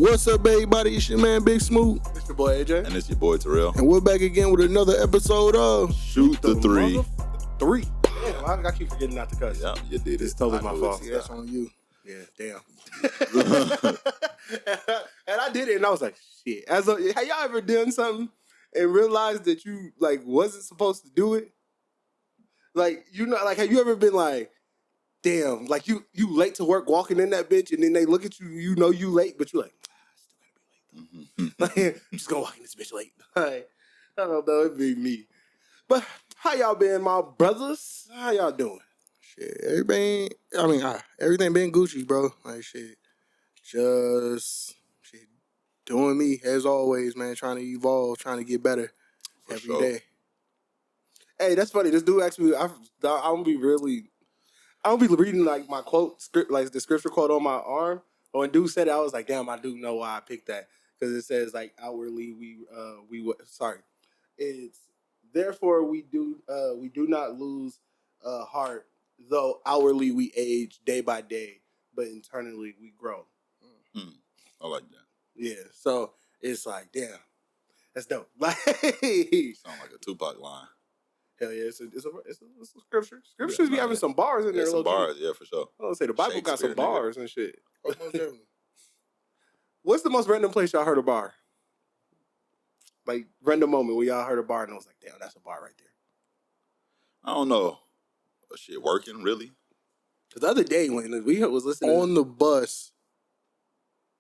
What's up, everybody? It's your man, Big Smoot. It's your boy, AJ. And it's your boy, Terrell. And we're back again with another episode of Shoot Da Thr33. Three. Damn, I keep forgetting not to cuss. Yeah, you did it. It's totally my fault. See, that's on you. Yeah, damn. And I did it, and I was like, shit. Have y'all ever done something and realized that you, like, wasn't supposed to do it? Like, you know, like, have you ever been like, damn, like, you late to work walking in that bitch, and then they look at you, you know you late, but you're like, I still gotta be late, though. Like, I'm just gonna walk in this bitch late. Like, I don't know, it'd be me. But how y'all been, my brothers? How y'all doing? Shit, everything been Gucci, bro. Like, shit, just doing me, as always, man, trying to evolve, trying to get better every day. Hey, that's funny. This dude actually, I don't be reading like my quote script, like the scripture quote on my arm. But when dude said it, I was like, damn, I do know why I picked that, because it says like outwardly it's therefore we do not lose heart, though outwardly we age day by day, but internally we grow. I like that. Yeah, so it's like, damn, that's dope. Like, Sound like a Tupac line. hell yeah, it's a scripture. Scriptures be having some bars in there. Some bars, yeah, for sure. I was say the Bible got some bars and shit. Nigga. What's the most random place y'all heard a bar? Like, random moment where y'all heard a bar and I was like, damn, that's a bar right there. I don't know. Shit, working, really? Because the other day when we was listening On the bus,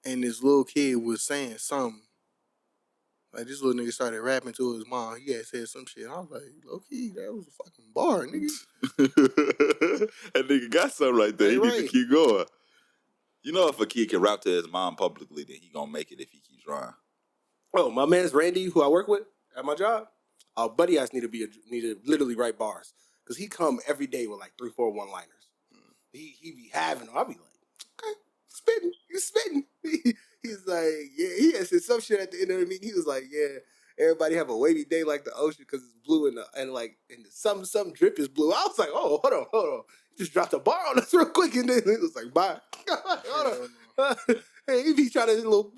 and this little kid was saying something. Like, this little nigga started rapping to his mom. He had said some shit. I was like, low-key, that was a fucking bar, nigga. That nigga got something right there. He Right. need to keep going. You know, if a kid can rap to his mom publicly, then he gonna make it if he keeps rhyming. Oh, my man's Randy, who I work with at my job, our buddy ass need to literally write bars. Because he come every day with like 3-4 one-liners. He be having them. I be like, okay, you spitting. He's like, yeah, he had said some shit at the end of the meeting. He was like, yeah, everybody have a wavy day like the ocean because it's blue and some drip is blue. I was like, oh, hold on. He just dropped a bar on us real quick and then it was like, bye. Hold on. Hey, he be trying to do little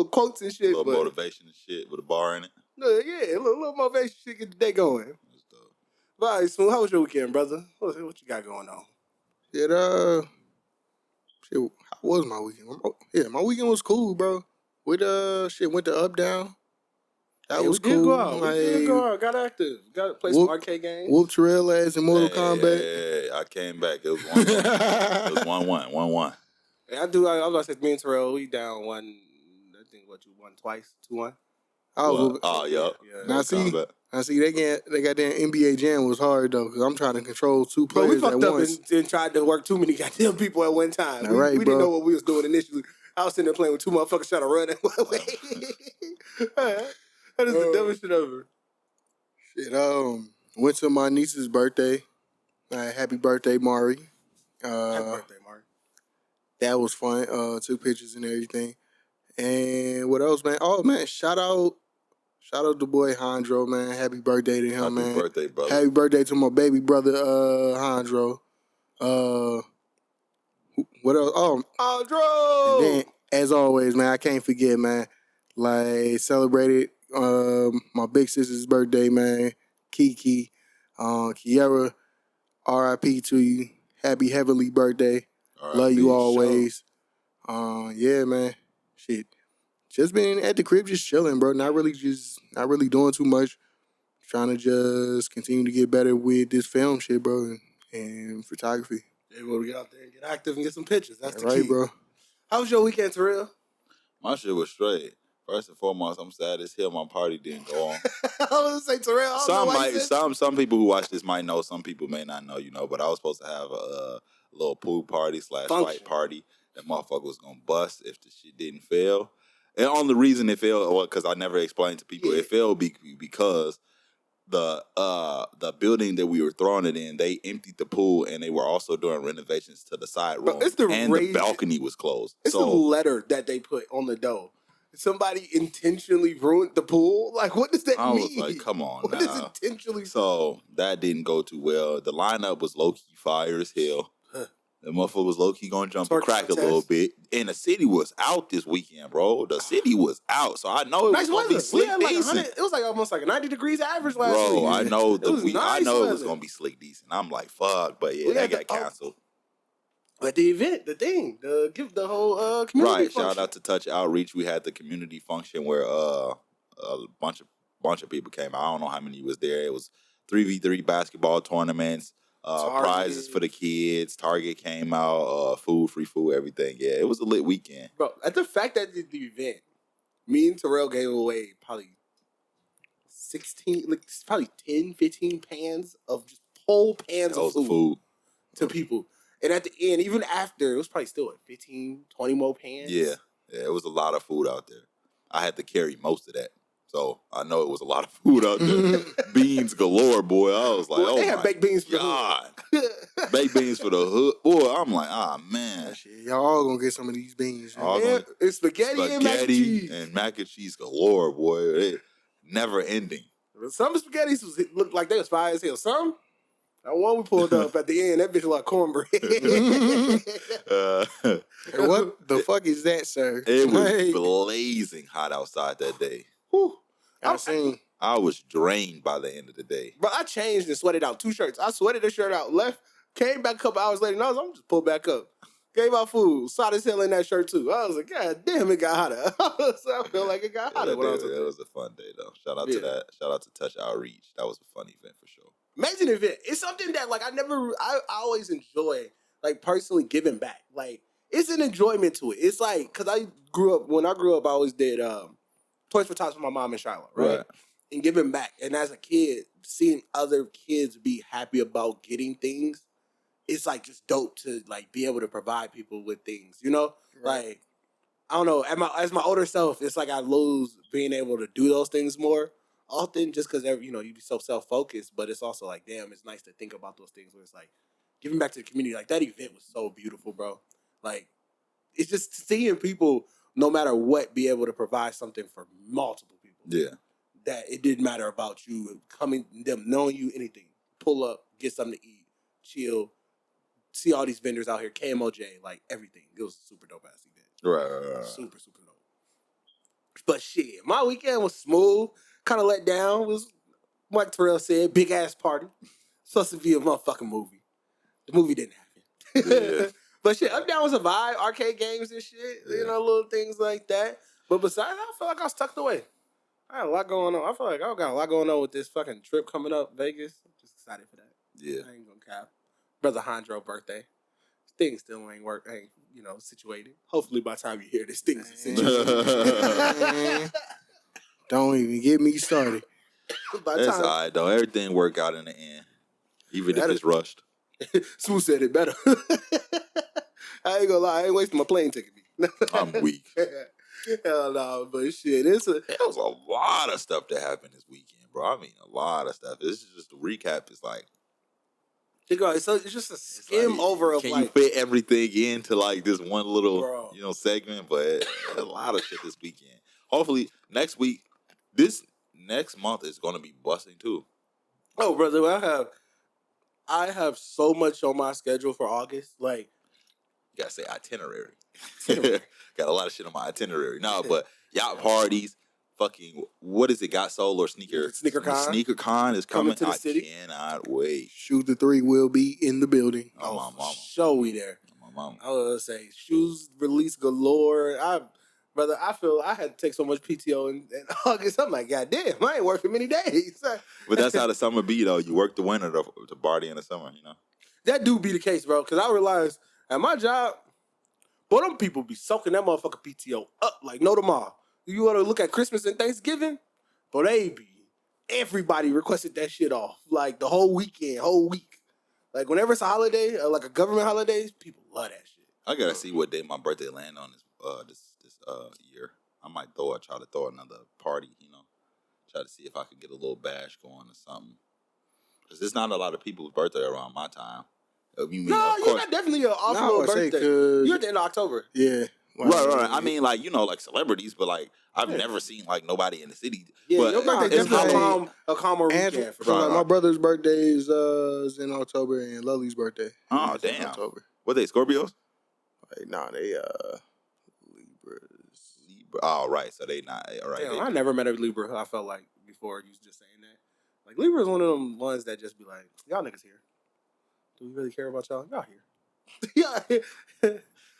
quotes and shit. A little motivation and shit with a bar in it. Yeah, a little motivation shit, get the day going. That's dope. Bye, Smoot. How was your weekend, brother? What you got going on? How was my weekend? Yeah, my weekend was cool, bro. Went to Up Down. That was cool. We did go out. Got active. Got to play some arcade games. Whooped Terrell ass in Mortal Kombat. Yeah, I came back. It was 1-1. It was 1-1. Yeah, I was about to say, me and Terrell, we down one. I think you won twice, 2-1. Yep. Yeah. Now see, they got that NBA Jam was hard though, because I'm trying to control two Bro, players we fucked at up once. and tried to work too many goddamn people at one time. We didn't know what we was doing initially. I was sitting there playing with two motherfuckers trying to run that way. That is the dumbest shit ever. Shit, went to my niece's birthday. Happy birthday, Mari. Happy birthday, Mark. That was fun. Took pictures and everything. And what else, man? Oh man, shout out to boy Hondro, man. Happy birthday to him, man. Happy birthday, brother. Happy birthday to my baby brother, Hondro. What else? Oh, Hondro! And then, as always, man, I can't forget, man. Like, celebrated my big sister's birthday, man. Kiki, Kiara, R.I.P. to you. Happy heavenly birthday. Love you always. Yeah, man. Shit. Just been at the crib, just chilling, bro. Not really doing too much. Trying to just continue to get better with this film shit, bro, and photography. Yeah, we'll get out there and get active and get some pictures. That's the right, key. bro. How was your weekend, Terrell? My shit was straight. First and foremost, I'm sad as hell my party didn't go on. I was gonna say, Terrell. Some people who watch this might know, some people may not know, but I was supposed to have a little pool party / fight party. That motherfucker was gonna bust if the shit didn't fail. And the only reason it failed, because I never explained to people, it failed because the building that we were throwing it in, they emptied the pool and they were also doing renovations to the side room. The balcony was closed. It's the letter that they put on the door. Somebody intentionally ruined the pool? Like, what does that mean? I was like, come on what now. Is intentionally? So that didn't go too well. The lineup was low-key fire as hell. The motherfucker was low key gonna jump Twerk a crack a contest. little bit, and the city was out this weekend, bro. The city was out, so I know it Nice was gonna be weather. slick We had like decent. 100. It was like almost like a 90 degrees average last Bro, week. I know It was nice it was weather. gonna be slick decent. I'm like, fuck, but yeah, We that had got canceled. But the event, the thing, the whole community Right. function. Shout out to Touch Outreach. We had the community function where a bunch of people came out. I don't know how many was there. It was 3v3 basketball tournaments, prizes for the kids. Target came out, free food, everything. Yeah, it was a lit weekend. Bro, at the fact that the event, me and Terrell gave away probably 16, like probably 10, 15 pans of just whole pans of food to people. And at the end, even after, it was probably still 15, 20 more pans. Yeah, it was a lot of food out there. I had to carry most of that. So I know it was a lot of food out there. Beans galore, boy. I was like, they had baked beans for God. the hood. Baked beans for the hood. Boy, I'm like, man. Shit, y'all all gonna get some of these beans. It's spaghetti and mac and cheese. And mac and cheese galore, boy. It never ending. Some spaghettis looked like they was fire as hell. Some, that one we pulled up at the end, that bitch like cornbread. What the fuck is that, sir? It was blazing hot outside that day. Whew. I was drained by the end of the day. But I changed and sweated out 2 shirts. I sweated a shirt out, left, came back a couple hours later, and I was I'm just pulled back up. Gave out food, hot as hell in that shirt too. I was like, God damn, it got hotter. So I feel like it got hotter when I was up there. It was a fun day though. Shout out to that. Shout out to Touch Outreach. That was a fun event for sure. Amazing event. It's something that like I always enjoy, like personally giving back. Like it's an enjoyment to it. It's like because when I grew up, I always did Toys for Tots with my mom in Charlotte, right? And giving back. And as a kid, seeing other kids be happy about getting things, it's like just dope to like be able to provide people with things, you know? Right. Like I don't know, as my older self, it's like I lose being able to do those things more often just because you be so self-focused, but it's also like, damn, it's nice to think about those things where it's like giving back to the community. Like that event was so beautiful, bro. Like it's just seeing people, no matter what, be able to provide something for multiple people. Yeah. That it didn't matter about you coming, them knowing you, anything. Pull up, get something to eat, chill, see all these vendors out here, KMOJ, like everything. It was a super dope ass event. Right. Super, super dope. But shit, my weekend was smooth, kind of let down. It was, like Terrell said, big ass party. Supposed to be a motherfucking movie. The movie didn't happen. Yeah. But shit, Up Down was a vibe, arcade games and shit, little things like that. But besides, I feel like I was tucked away. I had a lot going on. I feel like I got a lot going on with this fucking trip coming up, Vegas. I'm just excited for that. Yeah. I ain't gonna cap. Brother Hondro birthday. Things still ain't situated. Hopefully by the time you hear this, things are situated. Don't even get me started. That's all right, though. Everything worked out in the end. Even if it's rushed. Smoot said it better. I ain't gonna lie. I ain't wasting my plane ticket. I'm weak. Hell no, but shit, there was a lot of stuff that happened this weekend, bro. I mean, a lot of stuff. This is just a recap. It's like, so it's just a skim over of can like, you fit everything into like this one little segment? But a lot of shit this weekend. Hopefully this next month is gonna be busting too. Oh, brother, I have so much on my schedule for August. Like, you gotta say itinerary. Got a lot of shit on my itinerary. No, but yacht parties, fucking, what is it? Got Soul or Sneaker? SneakerCon. SneakerCon is coming to the city. I cannot wait. ShootDaThree will be in the building. Oh, my mama. Show we there. My mama. I was gonna say shoes release galore. I feel I had to take so much PTO in August. I'm like, God damn, I ain't working many days. But that's how the summer be though. You work the winter to party in the summer, you know. That do be the case, bro. Because I realized at my job, boy, them people be soaking that motherfucking PTO up like no tomorrow. You want to look at Christmas and Thanksgiving, but everybody requested that shit off. Like the whole weekend, whole week. Like whenever it's a holiday, or like a government holiday, people love that shit. I gotta see what day my birthday land on this year. I might try to throw another party, try to see if I could get a little bash going or something. Because there's not a lot of people's birthday around my time. You're not definitely an off birthday. You're at the end of October. Yeah. Right. I mean, like, like celebrities, but like I've never seen like nobody in the city. Yeah, but your birthday is a calmer weekend. Like, my brother's birthday is in October and Lully's birthday. Oh, damn. In October. What they Scorpios? Like, nah, they Libras. Libra. Oh, right. So they not. All right. Damn, I never met a Libra who I felt like before you was just saying that. Like, Libra is one of them ones that just be like, y'all niggas here. Do we really care about y'all? Y'all here. Yeah.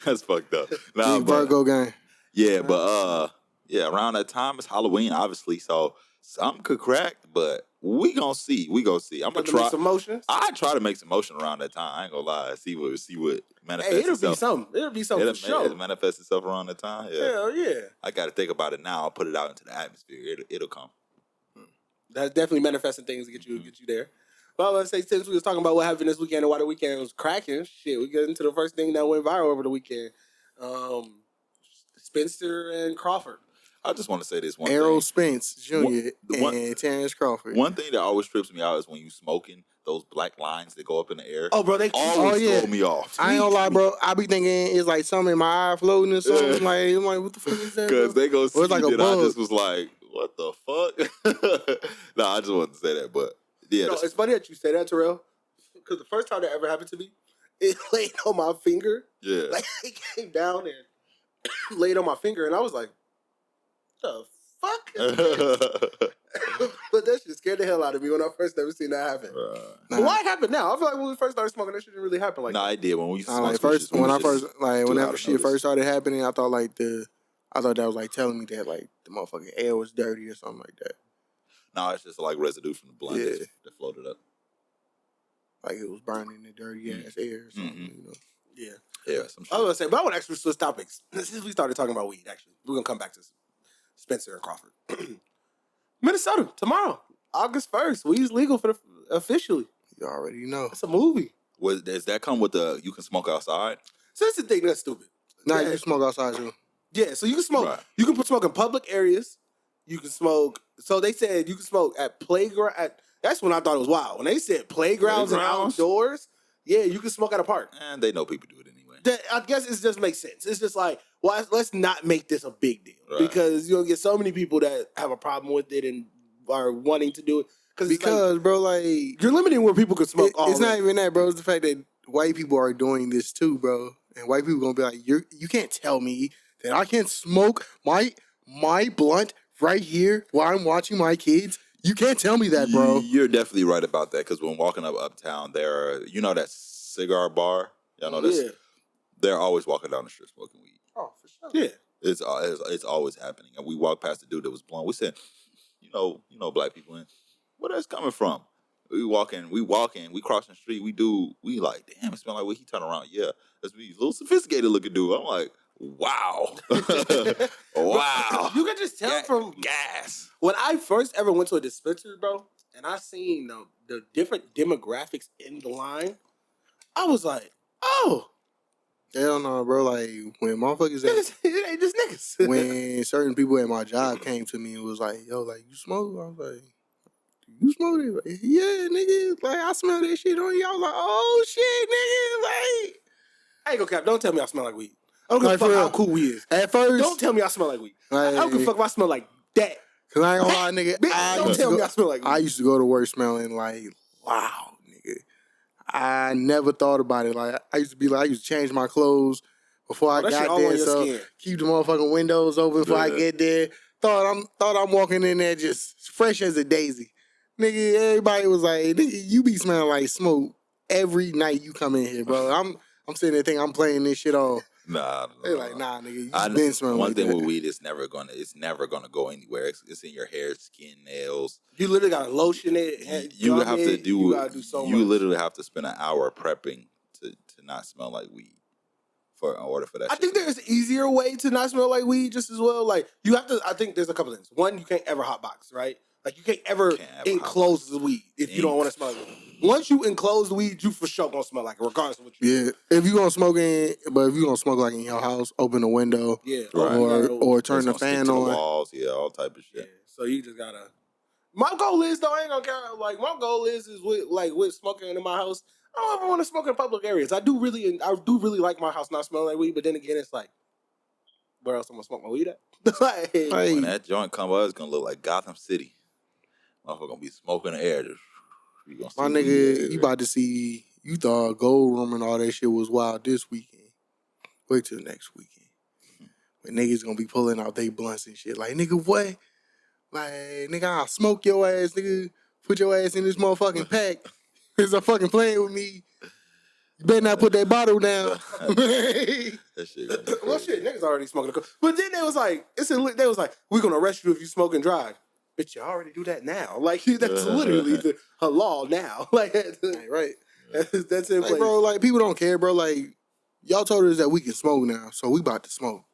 That's fucked up. Nah, Big Virgo gang. Yeah, but yeah, around that time it's Halloween, obviously. So something could crack, but we gonna see. I'm gonna try some motions. I try to make some motion around that time. I ain't gonna lie. See what manifests Hey, it'll itself. be something. It'll be something for sure. It'll manifest itself around that time. Yeah. Hell yeah. I got to think about it now. I'll put it out into the atmosphere. It'll come. That's definitely manifesting things to get you there. Well, let's say since we was talking about what happened this weekend and why the weekend was cracking, shit, we get into the first thing that went viral over the weekend. Spencer and Crawford. I just want to say this one Errol thing. Spence Jr. and Terrence Crawford. One thing that always trips me out is when you smoking those black lines that go up in the air. Oh, bro, they always throw me off. I ain't gonna lie, bro. I be thinking it's like something in my eye floating or something. I'm like, what the fuck is that? Because they go see like it. I just was like, what the fuck? No, I just wanted to say that, but yeah. No, it's funny that you say that, Terrell. Because the first time that ever happened to me, it laid on my finger. Yeah. Like, it came down and laid on my finger, and I was like, the fuck is this? But that shit scared the hell out of me when I first ever seen that happen. But why it happened now? I feel like when we first started smoking, that shit didn't really happen like that. Nah, it did. When we whenever shit first started happening, I thought that was like telling me that like the motherfucking air was dirty or something like that. No, it's just like residue from the blunt that floated up. Like it was burning the dirty ass air or something, you know. Yeah. Yeah, some shit. I was gonna say, but I want to actually switch topics. Since we started talking about weed, actually. We're gonna come back to Spencer and Crawford. Minnesota, tomorrow, August 1st. Weed's legal officially. You already know. It's a movie. Does that come with the you can smoke outside? So that's the thing that's stupid. Nah, you can smoke outside too. Yeah, so you can smoke. Right. You can smoke in public areas. You can smoke. So they said you can smoke at playground. That's when I thought it was wild. When they said playgrounds and outdoors, yeah, you can smoke at a park. And they know people do it anyway. I guess it just makes sense. It's just like, well, let's not make this a big deal. Right. Because you'll get so many people that have a problem with it and are wanting to do it. Because, bro, like... You're limiting where people can smoke It's not even that, bro. It's the fact that white people are doing this too, bro. And white people going to be like, you can't tell me that I can't smoke my blunt right here while I'm watching my kids. You can't tell me that, bro. You're definitely right about that, because when walking up uptown, there are, you know that cigar bar? Y'all know this? Yeah. They're always walking down the street smoking weed. Oh, for sure. Yeah. It's always happening. And we walked past the dude that was blowing. We said, you know black people, in where that's coming from? We walking, we crossing the street, we like, damn, it smell like weed. He turn around, yeah. That's me, a little sophisticated looking dude. I'm like, wow. Wow. You can just tell from gas. When I first ever went to a dispensary, bro, and I seen the different demographics in the line, I was like, oh. Hell no, bro. Like, when motherfuckers... It ain't just niggas. When certain people at my job came to me and was like, yo, like, you smoke? I was like, you smoke it? Like, yeah, nigga. Like, I smell that shit on you. I was like, oh, shit, nigga. Like... I ain't gonna cap. Don't tell me I smell like weed. I don't give a fuck how cool weed is. At first... Don't tell me I smell like weed. Like, I don't give a fuck if I smell like that. Cause I ain't gonna lie, nigga. Don't tell me I smell like weed. I used to go to work smelling like, wow, nigga. I never thought about it. Like, I used to change my clothes before I got there. So keep the motherfucking windows open before I get there. Thought I'm walking in there just fresh as a daisy. Nigga, everybody was like, nigga, you be smelling like smoke every night you come in here, bro. I'm sitting there thinking I'm playing this shit off. Nah. They're like, nah, nigga, you just been smelling one like thing that. with weed, it's never gonna go anywhere. It's in your hair, skin, nails. You literally gotta lotion it. You gotta do so much. You literally have to spend an hour prepping to not smell like weed in order for that. I think there's an easier way to not smell like weed just as well. Like, you have to. I think there's a couple things. One, you can't ever hotbox, right? Like, you can't ever enclose the weed if you don't want to smell like weed. Once you enclose the weed, you for sure gonna smell like it, regardless of what you do. Yeah, if you gonna smoke like in your house, open the window, or turn the fan on. The walls, all type of shit. Yeah, so you just gotta. My goal is though, I ain't gonna care. Like, my goal is with smoking in my house. I don't ever want to smoke in public areas. I do really like my house not smelling like weed, but then again, it's like, where else I'm gonna smoke my weed at? Like, when that joint come up, it's gonna look like Gotham City. Motherfucker gonna be smoking the air. My nigga, you about to see you thought Goldroom and all that shit was wild this weekend. Wait till next weekend. When niggas gonna be pulling out they blunts and shit. Like, nigga, what? Like, nigga, I'll smoke your ass, nigga. Put your ass in this motherfucking pack. Cause I'm fucking playing with me. You better not put that bottle down. That shit gonna be Well, crazy. shit, niggas already smoking. But then they was like, they was like, we're gonna arrest you if you smoke and drive. Bitch, you already do that now. Like, that's literally a law now. Like, Right. that's in Like, place. bro, like, people don't care, bro. Like, y'all told us that we can smoke now, so we about to smoke.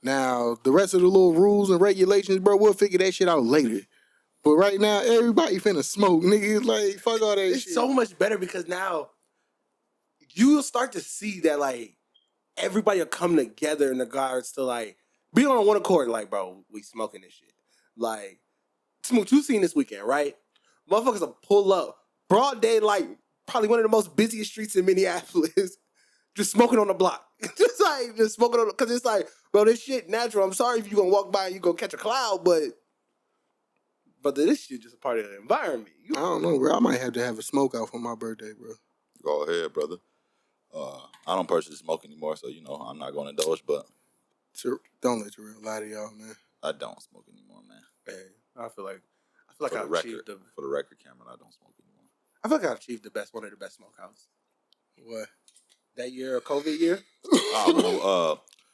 Now, the rest of the little rules and regulations, bro, we'll figure that shit out later. But right now, everybody finna smoke, nigga. Like, fuck all that It's shit. so much better because now you'll start to see that, like, everybody will come together in regards to, like, be on one accord. Like, bro, we smoking this shit. Like, Smoot, you seen this weekend, right? Motherfuckers will pull up. Broad daylight, probably one of the most busiest streets in Minneapolis. Just smoking on the block. just smoking on the, because it's like, bro, this shit natural. I'm sorry if you gonna walk by and you gonna catch a cloud, but this shit just a part of the environment. I don't know, bro. I might have to have a smoke out for my birthday, bro. Go ahead, brother. I don't personally smoke anymore, so I'm not going to indulge. But Don't let Terrell lie to y'all, man. I don't smoke anymore, man. Hey, I feel like For I've achieved the record, Cameron, I don't smoke anymore. I feel like I've achieved one of the best smokehouse. What? That year, COVID year.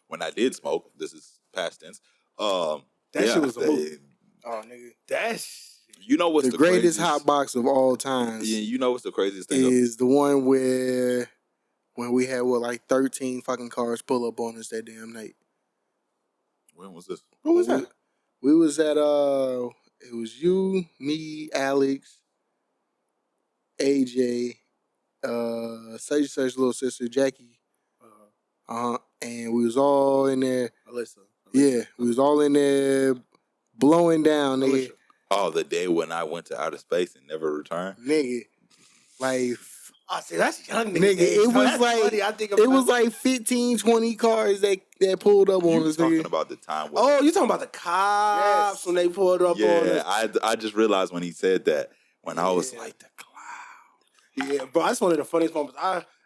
When I did smoke, this is past tense. That shit was a move. Oh, nigga. That's You know what's the the greatest craziest hot box of all time. Yeah, you know what's the craziest thing? Is the one where when we had like 13 fucking cars pull up on us that damn night. When was this? what was that? We was at it was you, me, Alex, AJ, such little sister Jackie. And we was all in there. Alyssa. Yeah, we was all in there blowing down, nigga. Alicia. Oh, the day when I went to outer space and never returned. Nigga, like, Oh, see, that's young nigga, it was like funny. I think it was like 15, 20 cars that pulled up on You us, talking nigga. about the time? When Oh, you talking about the cops when they pulled up on yeah, us? I just realized when he said that when I was like the cloud. Yeah, bro, that's one of the funniest moments.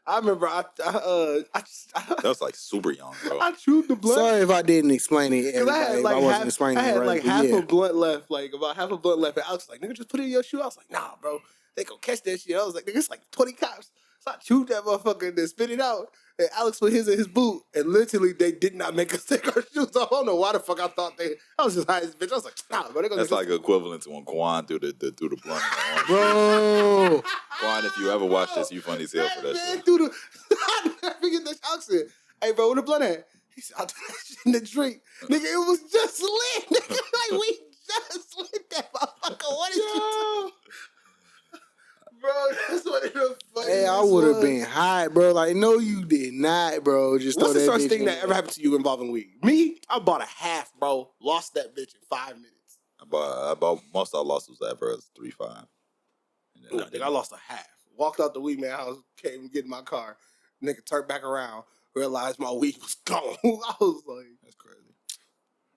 I remember That was like super young, bro. I chewed the blunt. Sorry if I didn't explain it. Cause I had like I wasn't explaining I had it right. like but half yeah. a blunt left, like about half a blunt left. And Alex was like, nigga, just put it in your shoe. I was like, nah, bro, they gonna catch that shit. I was like, nigga, it's like 20 cops. So I chewed that motherfucker and then spit it out. And Alex put his in his boot, and literally they did not make us take our shoes off. I don't know why the fuck I thought they. I was just high as bitch. I was like, nah, bro. That's like equivalent to when Quan threw the blunt. Bro. Quan, if you ever watch this, you funny as hell for that shit. I never forget that Alex said, hey, bro, where the blunt at? He said, I threw that shit in the drink. Nigga, it was just lit. Nigga, like, we just lit that motherfucker. What did you do? Bro, that's what it was. Hey, I would have been high, bro. Like, no, you did not, bro. Just What's the throw worst bitch thing in that there. ever happened to you involving weed? Me, I bought a half, bro. Lost that bitch in 5 minutes. I bought most I lost was ever as 3.5. No, nigga, I lost a half. Walked out the weed man house, came and get in my car. Nigga turned back around, realized my weed was gone. I was like, that's crazy.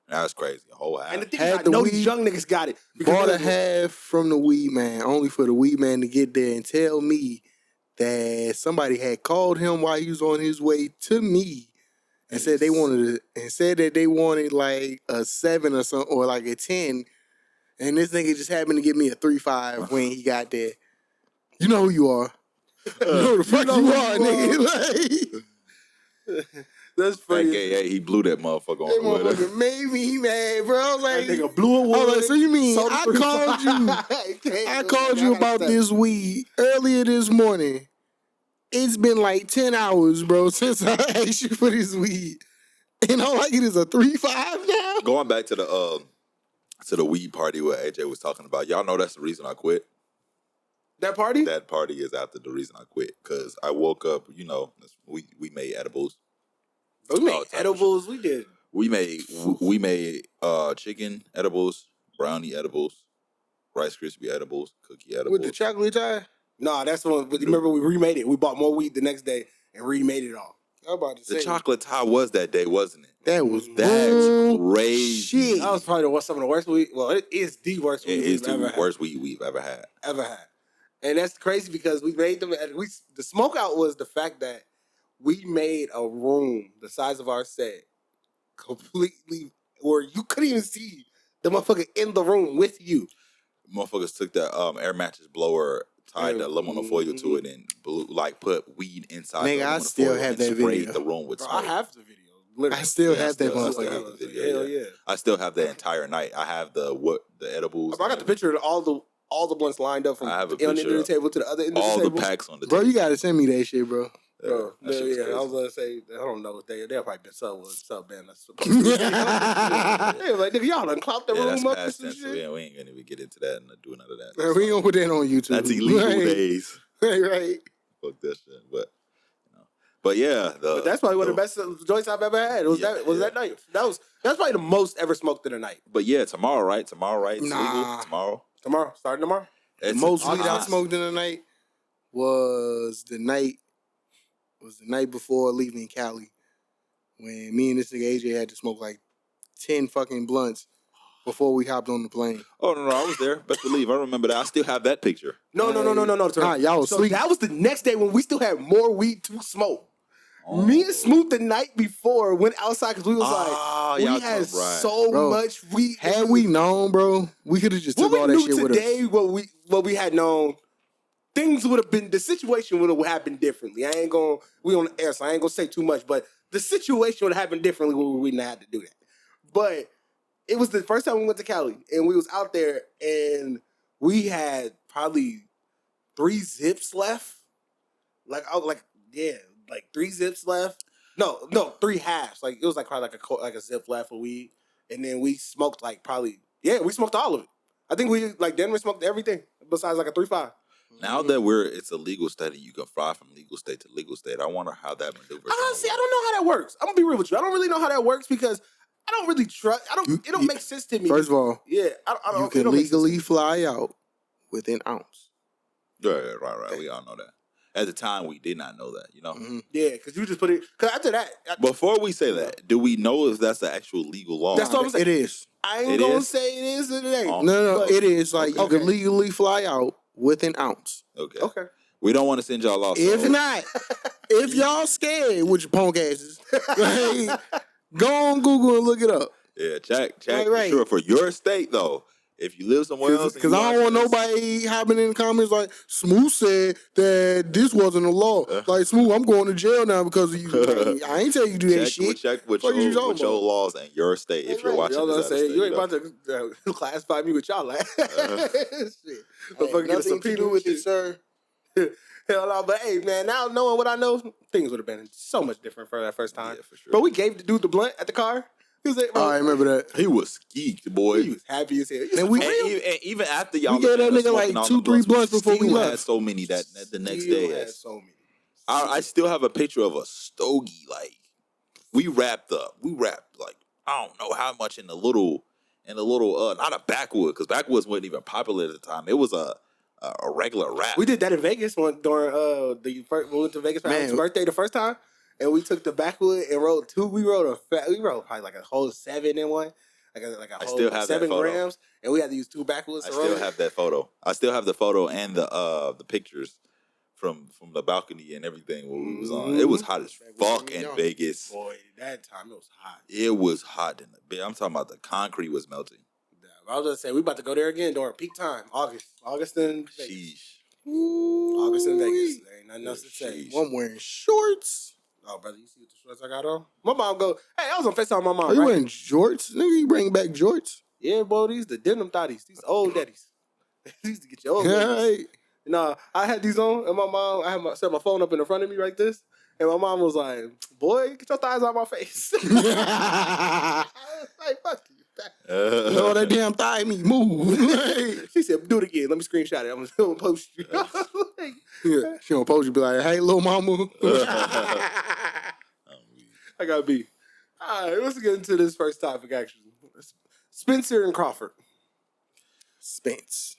That's crazy. A whole half. and the thing Had is, I the know weed, these young niggas got it. Bought a half from the weed man, only for the weed man to get there and tell me that somebody had called him while he was on his way to me and said that they wanted like a 7 or something, or like a 10. And this nigga just happened to give me a 3.5 when he got there. You know who you are. You know who the fuck you are, nigga. Like, that's funny. AKA, he blew that motherfucker on the way there. motherfucker made me mad, bro. I was like, That nigga blew a wood. I was like, so you mean sold it I for called you? I called you about this weed earlier this morning. It's been like 10 hours, bro, since I asked you for this weed. And all I get is a 3.5 now? Going back to the weed party where AJ was talking about, y'all know that's the reason I quit. That party? That party is after the reason I quit. Because I woke up, we made edibles. We made edibles. We did. We made chicken edibles, brownie edibles, Rice Krispie edibles, cookie edibles. With the chocolate tie? Nah, that's the one. Remember, we remade it. We bought more weed the next day and remade it all. I'm about to say. The chocolate tie was that day, wasn't it? That was That's crazy. shit. That was probably some of the worst weed. Well, it is the worst weed It is we've ever the had. worst weed we've ever had. Ever had. And that's crazy because we made them. The smoke out was the fact that we made a room the size of our set completely where you couldn't even see the motherfucker in the room with you. Motherfuckers took that air mattress blower, tied the aluminum foil to it, and blew, like put weed inside the aluminum foil and sprayed the room with smoke. I have the video. Literally. I still have that I motherfucker. still have the video. Hell yeah. I still have the entire night. I have the edibles. I got the picture of all the blunts lined up from I have a the end of picture the table to the other end of the table. all the packs on the Bro, table. you gotta send me that shit, bro. Bro, That shit was yeah, crazy. I was gonna say I don't know what they'll probably been sub ban us. They was like, nigga, y'all done clout the Yeah, that's room up and past some tense. shit. We ain't gonna even get into that and do none of that. Man, we ain't gonna put that on YouTube. That's illegal Right. days. Right. Fuck that shit. But yeah, But that's probably one of the best joints I've ever had. That night. That's probably the most ever smoked in a night. But yeah, tomorrow, right? Tomorrow, right? It's Nah. legal Tomorrow, starting tomorrow. The most weed I smoked in a night was the night before leaving Cali, when me and this nigga AJ had to smoke like 10 fucking blunts before we hopped on the plane. Oh no, I was there. Best believe I remember that. I still have that picture. No. Nah, y'all was So sleep. that was the next day when we still had more weed to smoke. Oh. Me and Smoot the night before went outside because we was we y'all had right. so Bro, much weed. Had we known, bro, we could have just took all that shit with us. Today, what we had known, things would have been, the situation would have happened differently. We on the air, so I ain't gonna say too much, but the situation would have happened differently when we didn't have to do that. But it was the first time we went to Cali, and we was out there, and we had probably 3 zips left. Like 3 zips left. No, 3 halves. Like it was like probably like a zip left of weed, and then we smoked we smoked all of it. I think we Denver smoked everything besides like a 3-5. Now that it's a legal state and you can fly from legal state to legal state, I wonder how that maneuver. Honestly, I don't know how that works. I'm gonna be real with you. I don't really know how that works because I don't really trust. It don't make sense to me. First of all, yeah, I don't. you can legally fly out with an ounce. Yeah, right. Okay. We all know that. At the time, we did not know that, you know? Mm-hmm. Yeah, because you just put it. Because after that. Before we say that, do we know if that's the actual legal law? That's what I'm saying. It is. I ain't going to say it is or it ain't. No, it is. Like, you can legally fly out with an ounce. Okay. We don't want to send y'all off. If not, if y'all scared with your punk asses, like, go on Google and look it up. Yeah, check Right. sure for your state, though. If you live somewhere else. Because I don't want nobody hopping in the comments like, Smooth said that this wasn't a law. Like, Smooth, I'm going to jail now because of you. Like, I ain't tell you to do that shit. Check with your laws and your state if you're watching this. You ain't about to classify me with y'all like shit. But nothing to do with it, sir. Hell no, but hey, man, now knowing what I know, things would have been so much different for that first time. Yeah, for sure. But we gave the dude the blunt at the car. He was like, I remember that. He was geeked, boy. He was happy as hell. And even after y'all, we gave that nigga like 2-3 blunts before we left. Had so many that the next day. Had so many. I still have a picture of a stogie. Like we wrapped like I don't know how much in the little not a backwood because backwoods wasn't even popular at the time. It was a regular wrap. We did that in Vegas during we went to Vegas for Alex's birthday the first time. And we took the backwood and rode 2. We rode probably like a whole 7 in one, like a whole 7 grams. And we had to use 2 backwoods. I still have that photo. I still have the photo and the pictures from the balcony and everything where we was on. It was hot as fuck in Vegas. Boy, that time it was hot. It was hot in the bed. I'm talking about the concrete was melting. I was just saying we about to go there again during peak time, August in Vegas. Sheesh. August in Vegas. There ain't nothing else to say. I'm wearing shorts. Oh, brother, you see what the shorts I got on? My mom go, hey, I was on FaceTime with my mom. Are you wearing jorts? Nigga, you bring back jorts? Yeah, boy, these the denim thotties. These old daddies. These to get your old daddies. Nah, I had these on, and my mom, set my phone up in front of me like this, and my mom was like, boy, get your thighs out my face. I was like, fuck you. No, that damn thigh me move. She said, do it again. Let me screenshot it. I'm going to post you. Yeah, she gonna post you, be like, hey, little mama. I gotta be. All right, let's get into this first topic, actually. Spencer and Crawford. Spence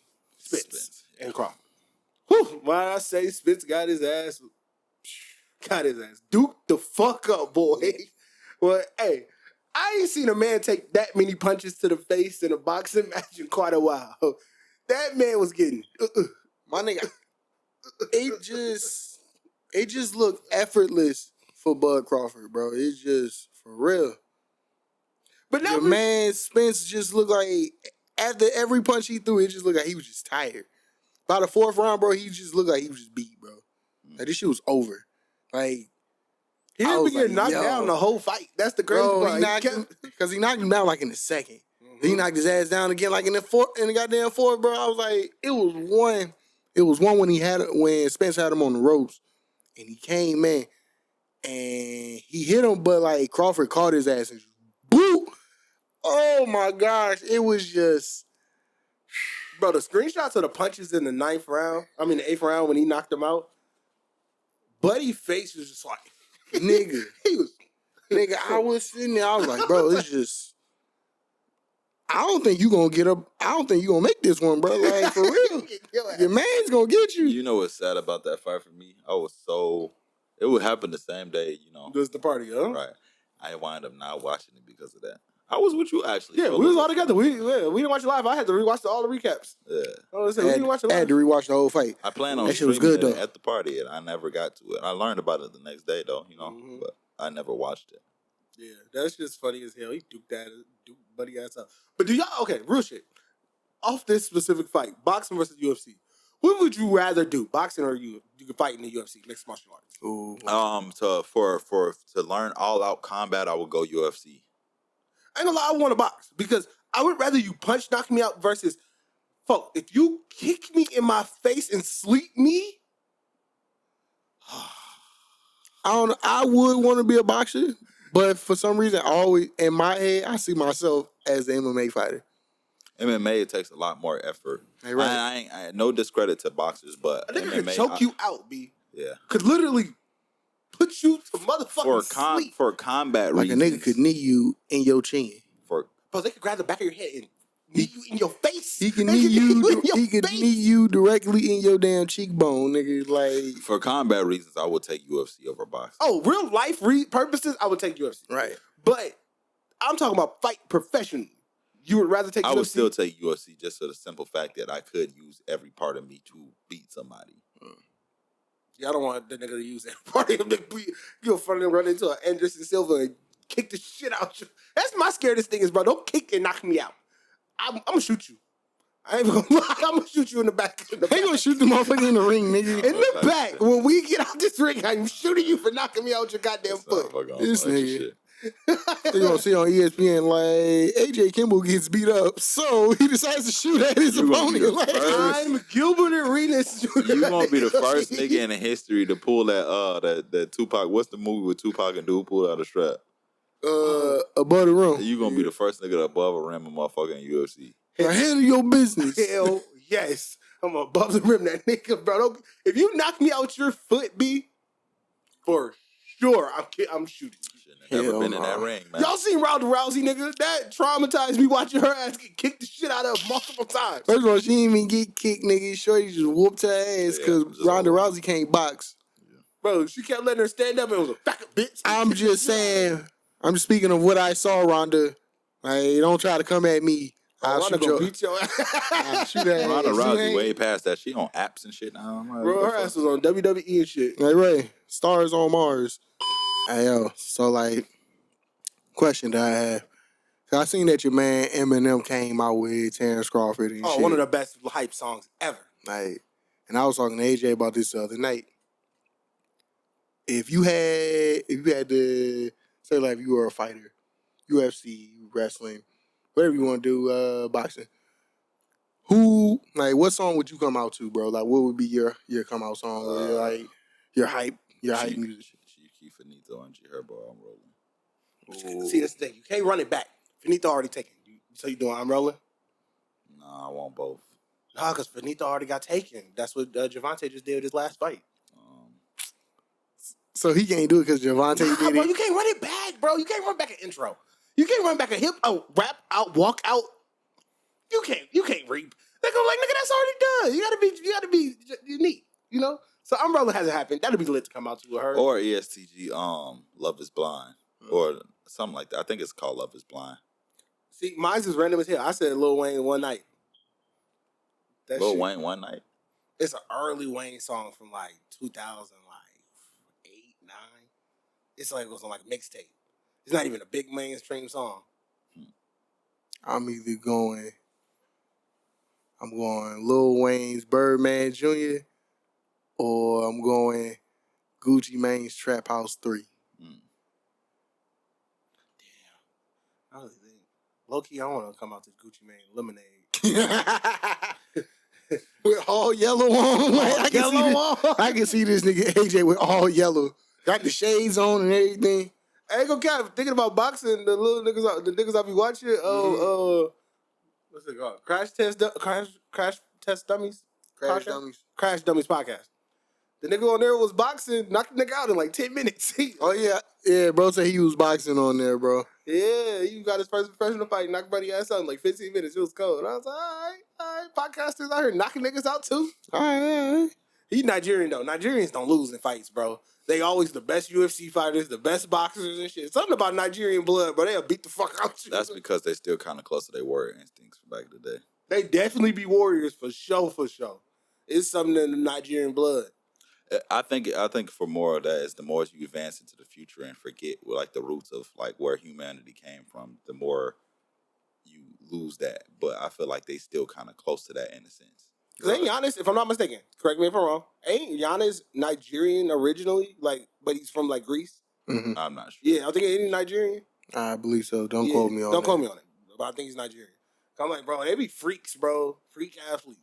and Crawford. Whew, why I say Spence got his ass duked the fuck up, boy. Well, hey, I ain't seen a man take that many punches to the face in a boxing match in quite a while. That man was getting... My nigga, it just looked effortless for Bud Crawford, bro. It's just for real. But now Your man Spence just looked like after every punch he threw, it just looked like he was just tired. By the fourth round, bro, he just looked like he was just beat, bro. Like this shit was over. Like he I didn't was get like, knocked down the whole fight. That's the crazy part. He knocked him down like in the second. He knocked his ass down again like in the goddamn fourth, bro. I was like, it was one when Spence had him on the ropes and he came in and he hit him, but like Crawford caught his ass and just boop. Oh my gosh, it was just, bro. The screenshots of the punches in the the 8th round when he knocked him out. Buddy's face was just like, nigga, nigga. I was sitting there, I was like, bro, it's just. I don't think you gonna get up. I don't think you gonna make this one, bro. Like for real, your man's gonna get you. You know what's sad about that fight for me? It would happen the same day, you know. Just the party, huh? Right. I wind up not watching it because of that. I was with you actually. Yeah, we was all together. We didn't watch it live. I had to rewatch all the recaps. Yeah. We didn't watch it live. I had to rewatch the whole fight. I planned on that shit was streaming good it though. at the party, and I never got to it. I learned about it the next day though, you know, but I never watched it. Yeah, that's just funny as hell. He duked Buddy ass up. But do y'all, okay, real shit. Off this specific fight, boxing versus UFC, what would you rather do, boxing or you can fight in the UFC, mixed martial arts? Ooh. To learn all out combat, I would go UFC. I ain't gonna lie, I want to box because I would rather you knock me out versus, fuck, if you kick me in my face and sleep me. I would want to be a boxer, but for some reason, always in my head, I see myself as an MMA fighter. MMA, it takes a lot more effort. Hey, right. I no discredit to boxers, but I think MMA, I could choke you out, B. Yeah. Could literally put you to motherfucking sleep. For combat like reasons. Like a nigga could knee you in your chin. Bro, they could grab the back of your head and knee you in your face. He can knee you. He could knee you directly in your damn cheekbone, nigga. Like for combat reasons, I would take UFC over boxing. Oh, real life purposes, I would take UFC. Right. But I'm talking about fight professionally. You would rather take UFC? I would still take UFC just for the simple fact that I could use every part of me to beat somebody. Yeah, I don't want the nigga to use every part of him to beat. You'll fucking run into an Anderson Silva and kick the shit out you. That's my scariest thing is, bro, don't kick and knock me out. I'm gonna shoot you. I ain't gonna lie, I'm gonna shoot you in the back. They gonna shoot the motherfucker in the ring, nigga. In the back. When we get out this ring, I'm shooting you for knocking me out your goddamn foot. This nigga. They gonna see on ESPN like AJ Kimball gets beat up, so he decides to shoot at his opponent. Like, I'm Gilbert Arenas. You gonna be the first nigga in the history to pull that Tupac. What's the movie with Tupac and dude pulled out a strap? Above the rim. You gonna be the first nigga above a rim, a motherfucker in UFC. Handle your business. Hell yes, I'm above the rim, that nigga, bro. If you knock me out your foot, B, for sure, I'm shooting. Never been in that ring, man. Y'all seen Ronda Rousey, nigga? That traumatized me watching her ass get kicked the shit out of multiple times. First of all, she didn't even get kicked, nigga. Shorty just whooped her ass because Ronda Rousey can't box. Yeah. Bro, she kept letting her stand up and it was a back of bitch. I'm just saying. I'm just speaking of what I saw, Ronda. Like, don't try to come at me. I'll Ronda shoot beat your ass. Shoot that Ronda ass. Rousey way past that. She on apps and shit now. Bro, her ass was on WWE and shit. Like, right. Stars on Mars. Hey, yo. So, like, question that I have. So I seen that your man Eminem came out with Terrence Crawford and shit. One of the best hype songs ever. Like, and I was talking to AJ about this the other night. If you had to say, like, if you were a fighter, UFC, wrestling, whatever you want to do, boxing, what song would you come out to, bro? Like, what would be your come out song? Or your hype music? Chief Finito and G Herbo, I'm rolling. Ooh. See, that's the thing. You can't run it back. Finito already taken. So you doing I'm rolling? Nah, I want both. Nah, because Finito already got taken. That's what Javante just did with his last fight. So he can't do it because Javante did bro, it? You can't run it back, bro. You can't run back an intro. You can't run back a hip out, rap out, walk out. You can't reap. They go like, nigga, that's already done. You gotta be unique, you know? So I'm rolling hasn't happened. That'd be lit to come out to her. Or ESTG, Love is Blind. Or something like that. I think it's called Love is Blind. See, mine's is random as hell. I said Lil Wayne one night. Lil Wayne one night? It's an early Wayne song from like 2008, 9. It's like it was on like a mixtape. It's not even a big mainstream song. I'm going Lil Wayne's Birdman Jr. or I'm going Gucci Mane's Trap House 3. Damn. I really think. Low key, I want to come out to Gucci Mane Lemonade. With all yellow on. Like, I can see this nigga AJ with all yellow. Got the shades on and everything. I ain't gonna count. Thinking about boxing, the niggas I be watching. What's it called? Crash Test Dummies. Crash Dummies. Crash Dummies podcast. The nigga on there was boxing, knocked the nigga out in like 10 minutes. Oh yeah, bro said he was boxing on there, bro. Yeah, he got his first professional fight, knocked buddy ass out in like 15 minutes. It was cold. And I was like, all right, podcasters out here knocking niggas out too. All right. He Nigerian though. Nigerians don't lose in fights, bro. They always the best UFC fighters, the best boxers and shit. Something about Nigerian blood, bro. They'll beat the fuck out you. That's because they still kind of close to their warrior instincts from back in the day. They definitely be warriors for sure. It's something in the Nigerian blood. I think for more of that is the more you advance into the future and forget like the roots of like where humanity came from, the more you lose that. But I feel like they still kind of close to that in a sense. Cause ain't Giannis, if I'm not mistaken, correct me if I'm wrong, ain't Giannis Nigerian originally? Like, but he's from like Greece. Mm-hmm. I'm not sure. Yeah, I think he's Nigerian. I believe so. Don't quote me on it. Don't quote me on it. But I think he's Nigerian. I'm like, bro, they be freaks, bro, freak athletes.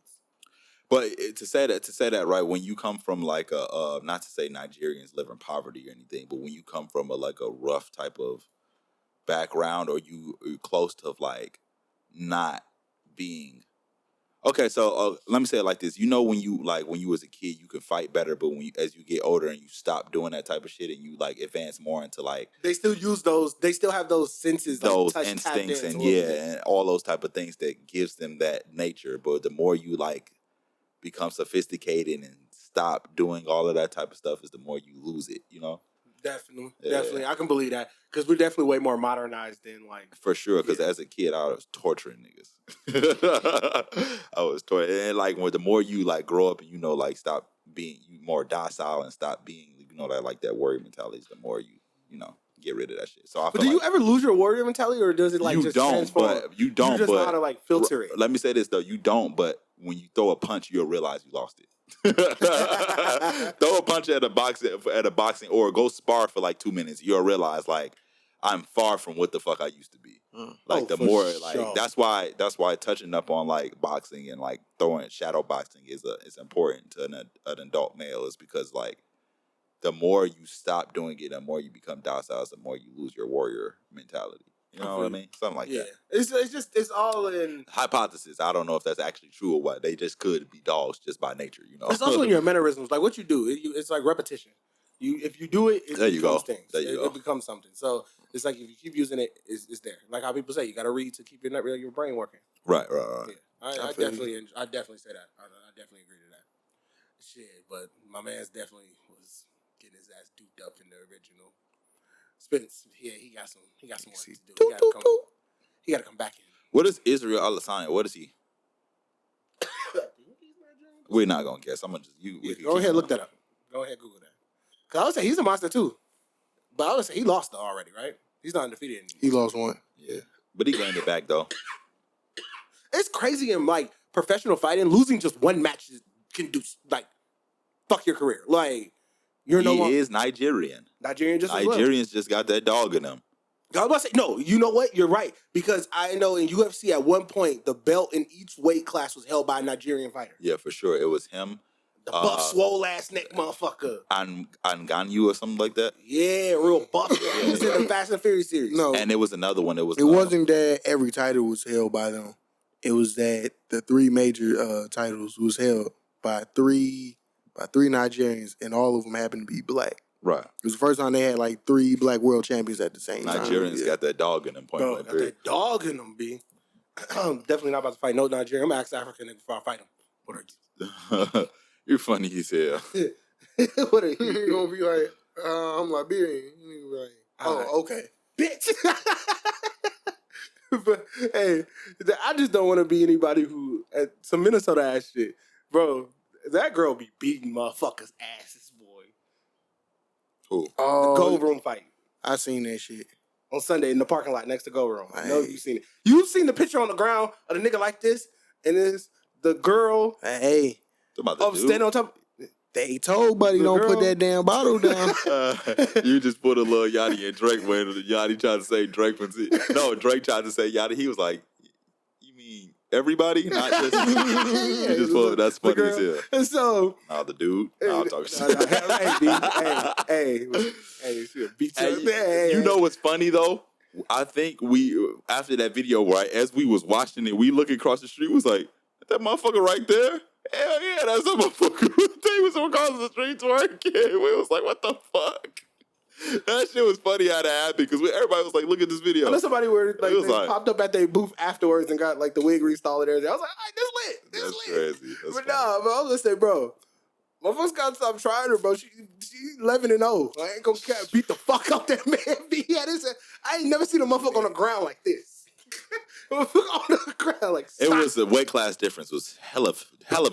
But to say that right, when you come from like a not to say Nigerians live in poverty or anything, but when you come from a rough type of background or you're close to like not being okay. So let me say it like this: you know, when you was a kid, you could fight better, but as you get older and you stop doing that type of shit and you like advance more into like they still use those. They still have those senses, those like touch, instincts, and and all those type of things that gives them that nature. But the more you like become sophisticated and stop doing all of that type of stuff is the more you lose it, you know? Definitely. I can believe that because we're definitely way more modernized than like... For sure, because as a kid, I was torturing niggas. I was torturing. And like the more you like grow up and, you know, like stop being more docile and stop being, you know, that warrior mentality, the more you know, get rid of that shit. So I feel do you ever lose your warrior mentality or does it like just transform? You don't, you just know how to like filter it. Let me say this though, you don't, but when you throw a punch, you'll realize you lost it. Throw a punch at a boxing or go spar for like 2 minutes. You'll realize like I'm far from what the fuck I used to be. Like the more like sure. that's why touching up on like boxing and like throwing shadow boxing is important to an adult male is because like the more you stop doing it, the more you become docile, the more you lose your warrior mentality. You know what I mean? Something like that. It's all in hypothesis. I don't know if that's actually true or what. They just could be dogs just by nature, you know. It's also in your mannerisms, like what you do. It's like repetition. If you do it, it becomes things. It becomes something. So it's like if you keep using it, it's there. Like how people say, you got to read to keep your brain working. Right. Yeah. I definitely say that. I definitely agree to that. Shit, but my man's definitely was getting his ass duped up in the original. Spence, yeah, he got some work to do. He got to come back in. What is Israel Adesanya? What is he? We're not gonna guess. I'm gonna just go ahead, look that up. Go ahead, Google that. Cause I would say he's a monster too, but I would say he lost already, right? He's not undefeated anymore. He lost one. Yeah, but he gained it back though. It's crazy in like professional fighting. Losing just one match can do like fuck your career. Like. He is Nigerian. Nigerians just got that dog in them. I was about to say, no, you know what? You're right. Because I know in UFC at one point, the belt in each weight class was held by a Nigerian fighter. Yeah, for sure. It was him. The buff, swole ass neck motherfucker. Ngannou or something like that? Yeah, real buff. He was in the Fast and Furious series. No. And it was another one. It wasn't that every title was held by them. It was that the three major titles was held by three Nigerians, and all of them happened to be black. Right. It was the first time they had like 3 black world champions at the same time. Nigerians got that dog in them. Got that dog in them, B. I'm definitely not about to fight no Nigerian. I'm going to ask African nigga before I fight him. What are you? You're funny as hell. What are you? You're going to be like, I'm Liberian. You're be like, oh, okay. Bitch. But, hey, I just don't want to be anybody who, some Minnesota ass shit. Bro, That girl be beating motherfuckers' asses, boy. Who? The Goldroom fight. I seen that shit. On Sunday in the parking lot next to Goldroom. I know Hey. you seen it. You seen the picture on the ground of the nigga like this? And it's the girl Hey, standing on top. they told Buddy The don't girl- put that damn bottle down. You just put a little Yachty and Drake when Yachty tried to say Drake. No, Drake tried to say Yachty. He was like, you mean everybody? Not just... You just put, that's funny as hell. And so... Nah, the dude. Nah, I'll talk shit. Hey, she beat Hey, you. Hey, you know what's funny though? I think we, after that video, right, as we was watching it, we looking across the street, was like, that motherfucker right there? Hell yeah, that's that motherfucker. They was across the street twerking. We was like, what the fuck? That shit was funny how that happened because everybody was like, look at this video. I know somebody where like, was they like- popped up at their booth afterwards and got like the wig reinstalled and everything. I was like, all right, this lit. This That's lit. crazy. That's But funny. nah, bro, I was gonna say, bro, motherfuckers gotta stop trying her, bro. She 11-0. I ain't gonna beat the fuck up that man. I ain't never seen a motherfucker on the ground like this. On the ground, like It was the weight class difference was hell of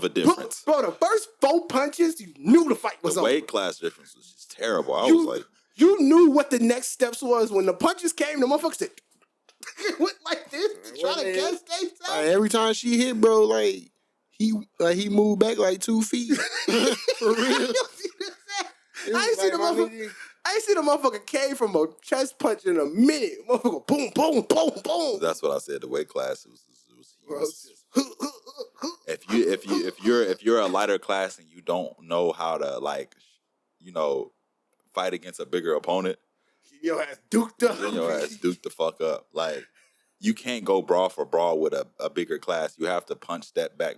a difference. Bro, the first 4 punches, you knew the fight was The over. weight class difference was just terrible. I was like, You knew what the next steps was when the punches came. The motherfuckers said, went like this to try to catch themselves. Like, every time she hit, bro, like he moved back like 2 feet. For real. I ain't seen the motherfucker cave from a chest punch in a minute. Motherfucker, boom, boom, boom, boom. that's what I said. The weight class was if you're a lighter class and you don't know how to fight against a bigger opponent, Your ass duked up. then your ass duked the fuck up. Like, you can't go brawl for brawl with a bigger class. You have to punch that back.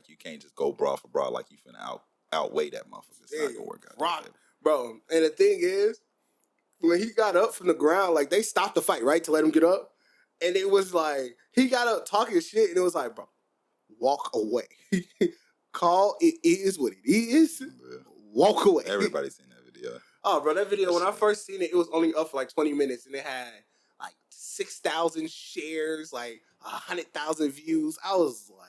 You can't just go brawl for brawl like you finna outweigh that motherfucker. It's not gonna work out. Rock, bro. And the thing is, when he got up from the ground, like, they stopped the fight, right, to let him get up. And it was like, he got up talking shit, and it was like, bro, walk away. Call it is what it is. Yeah. Walk away. Everybody's seen that video. Oh, bro, that video, when I first seen it, it was only up for like 20 minutes, and it had like 6,000 shares, like 100,000 views. I was like,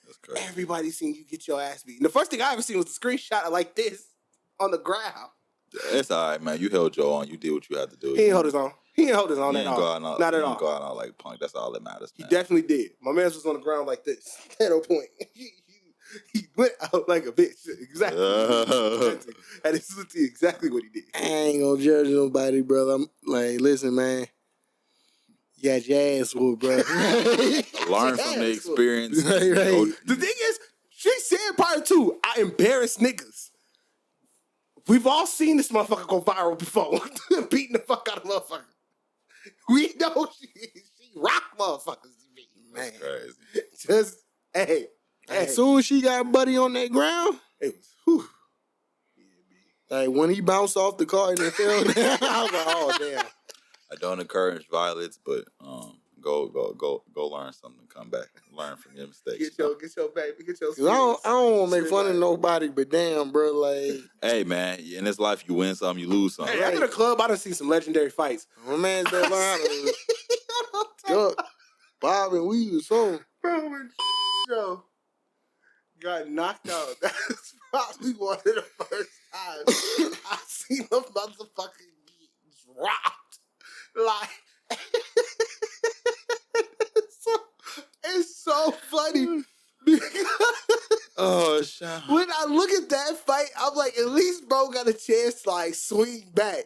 That's crazy. everybody seen you get your ass beat. And the first thing I ever seen was a screenshot of like this on the ground. It's all right, man. You held your own. You did what you had to do. He ain't hold his own. He ain't hold his own You at ain't all. go out now- Not at you all. ain't go out now like punk. That's all that matters, He man. definitely did. My man was on the ground like this. At no point. He went out like a bitch. Exactly. And it's exactly what he did. I ain't gonna judge nobody, brother. I'm like, listen, man. You got your ass whooped, bro. Learn from the experience. Right. The thing is, she said part 2, I embarrass niggas. We've all seen this motherfucker go viral before. Beating the fuck out of motherfucker. We know she rock motherfuckers. Man. That's crazy. Just, hey. As soon as she got Buddy on that ground, It was, whew. like when he bounced off the car and it fell down, I was like, oh damn. I don't encourage violence, but go learn something. Come back, learn from your mistakes. Get your baby, get your 'Cause I don't want to make fun of nobody, but damn, bro, like Hey man, in this life you win some, you lose some. Hey, after the club, I done seen some legendary fights. my man's that line of Bob and we was so. Bro, when Joe got knocked out, that's probably one of the first times I seen a motherfucker get dropped. Like, it's so funny. Oh shit. When I look at that fight, I'm like, at least bro got a chance to like swing back.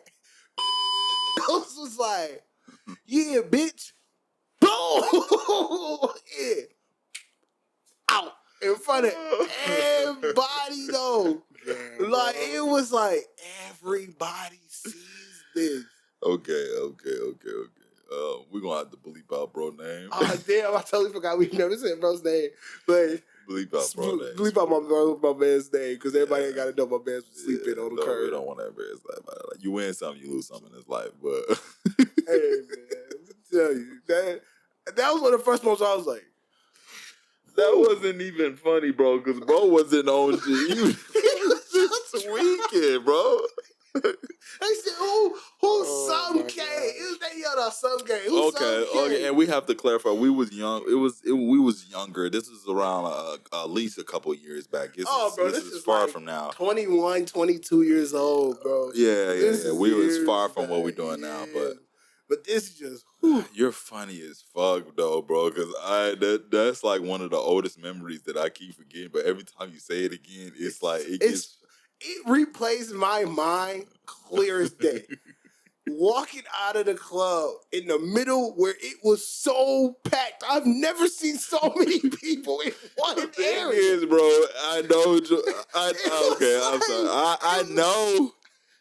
Those was like, yeah, bitch. Boom! Yeah. Out. In front of everybody though. Like, it was like, everybody sees this. Okay. We're gonna have to bleep out bro name. Oh, damn, I totally forgot we never said bro's name. But Bleep out bro name. bleep out my man's name, because everybody ain't got to know my man's was sleeping on the curb. We don't want to embarrass that. Like, you win something, you lose something in this life. But Hey, man, I tell you, that was one of the first moments I was like, that wasn't even funny, bro, because bro wasn't on shit. He was just tweaking, bro. They said, who's some K? They yelled out some K. Who's some K? Okay, and we have to clarify. We was young. We was younger. This is around at least a couple years back. This is far like from now. 21, 22 years old, bro. Yeah. We was far from what we're doing now, but this is just. You're funny as fuck though, bro. Because that's like one of the oldest memories that I keep forgetting. But every time you say it again, it's like it replays my mind clear as day. Walking out of the club in the middle where it was so packed. I've never seen so many people in one area. Is, bro, I know. Okay, I'm sorry. I know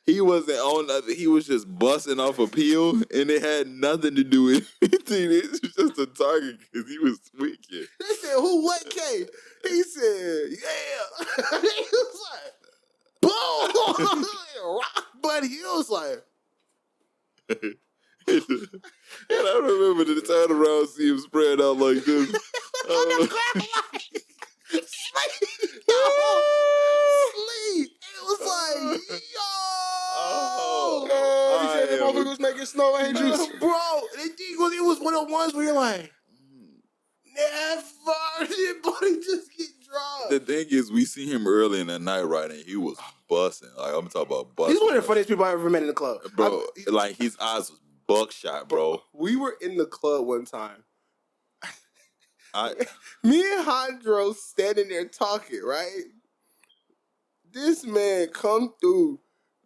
he wasn't on nothing. He was just busting off a peel, and it had nothing to do with anything. It was just a target because he was tweaking. They said, "Who? What K?" He said, "Yeah." He was like, "Boom!" Rock buddy. He was like. And I remember the turn around, see him spread out like this. Sleep. It was like, yo. He said that motherfucker was making snow angels. Bro, it was one of the ones where you're like, never did buddy just get dropped. The thing is, we see him early in the night, right, and he was busting. Like, I'm talking about busting. He's one of the funniest people I ever met in the club. Bro, like, his eyes was buckshot, bro. We were in the club one time. Me and Hondro standing there talking, right? This man come through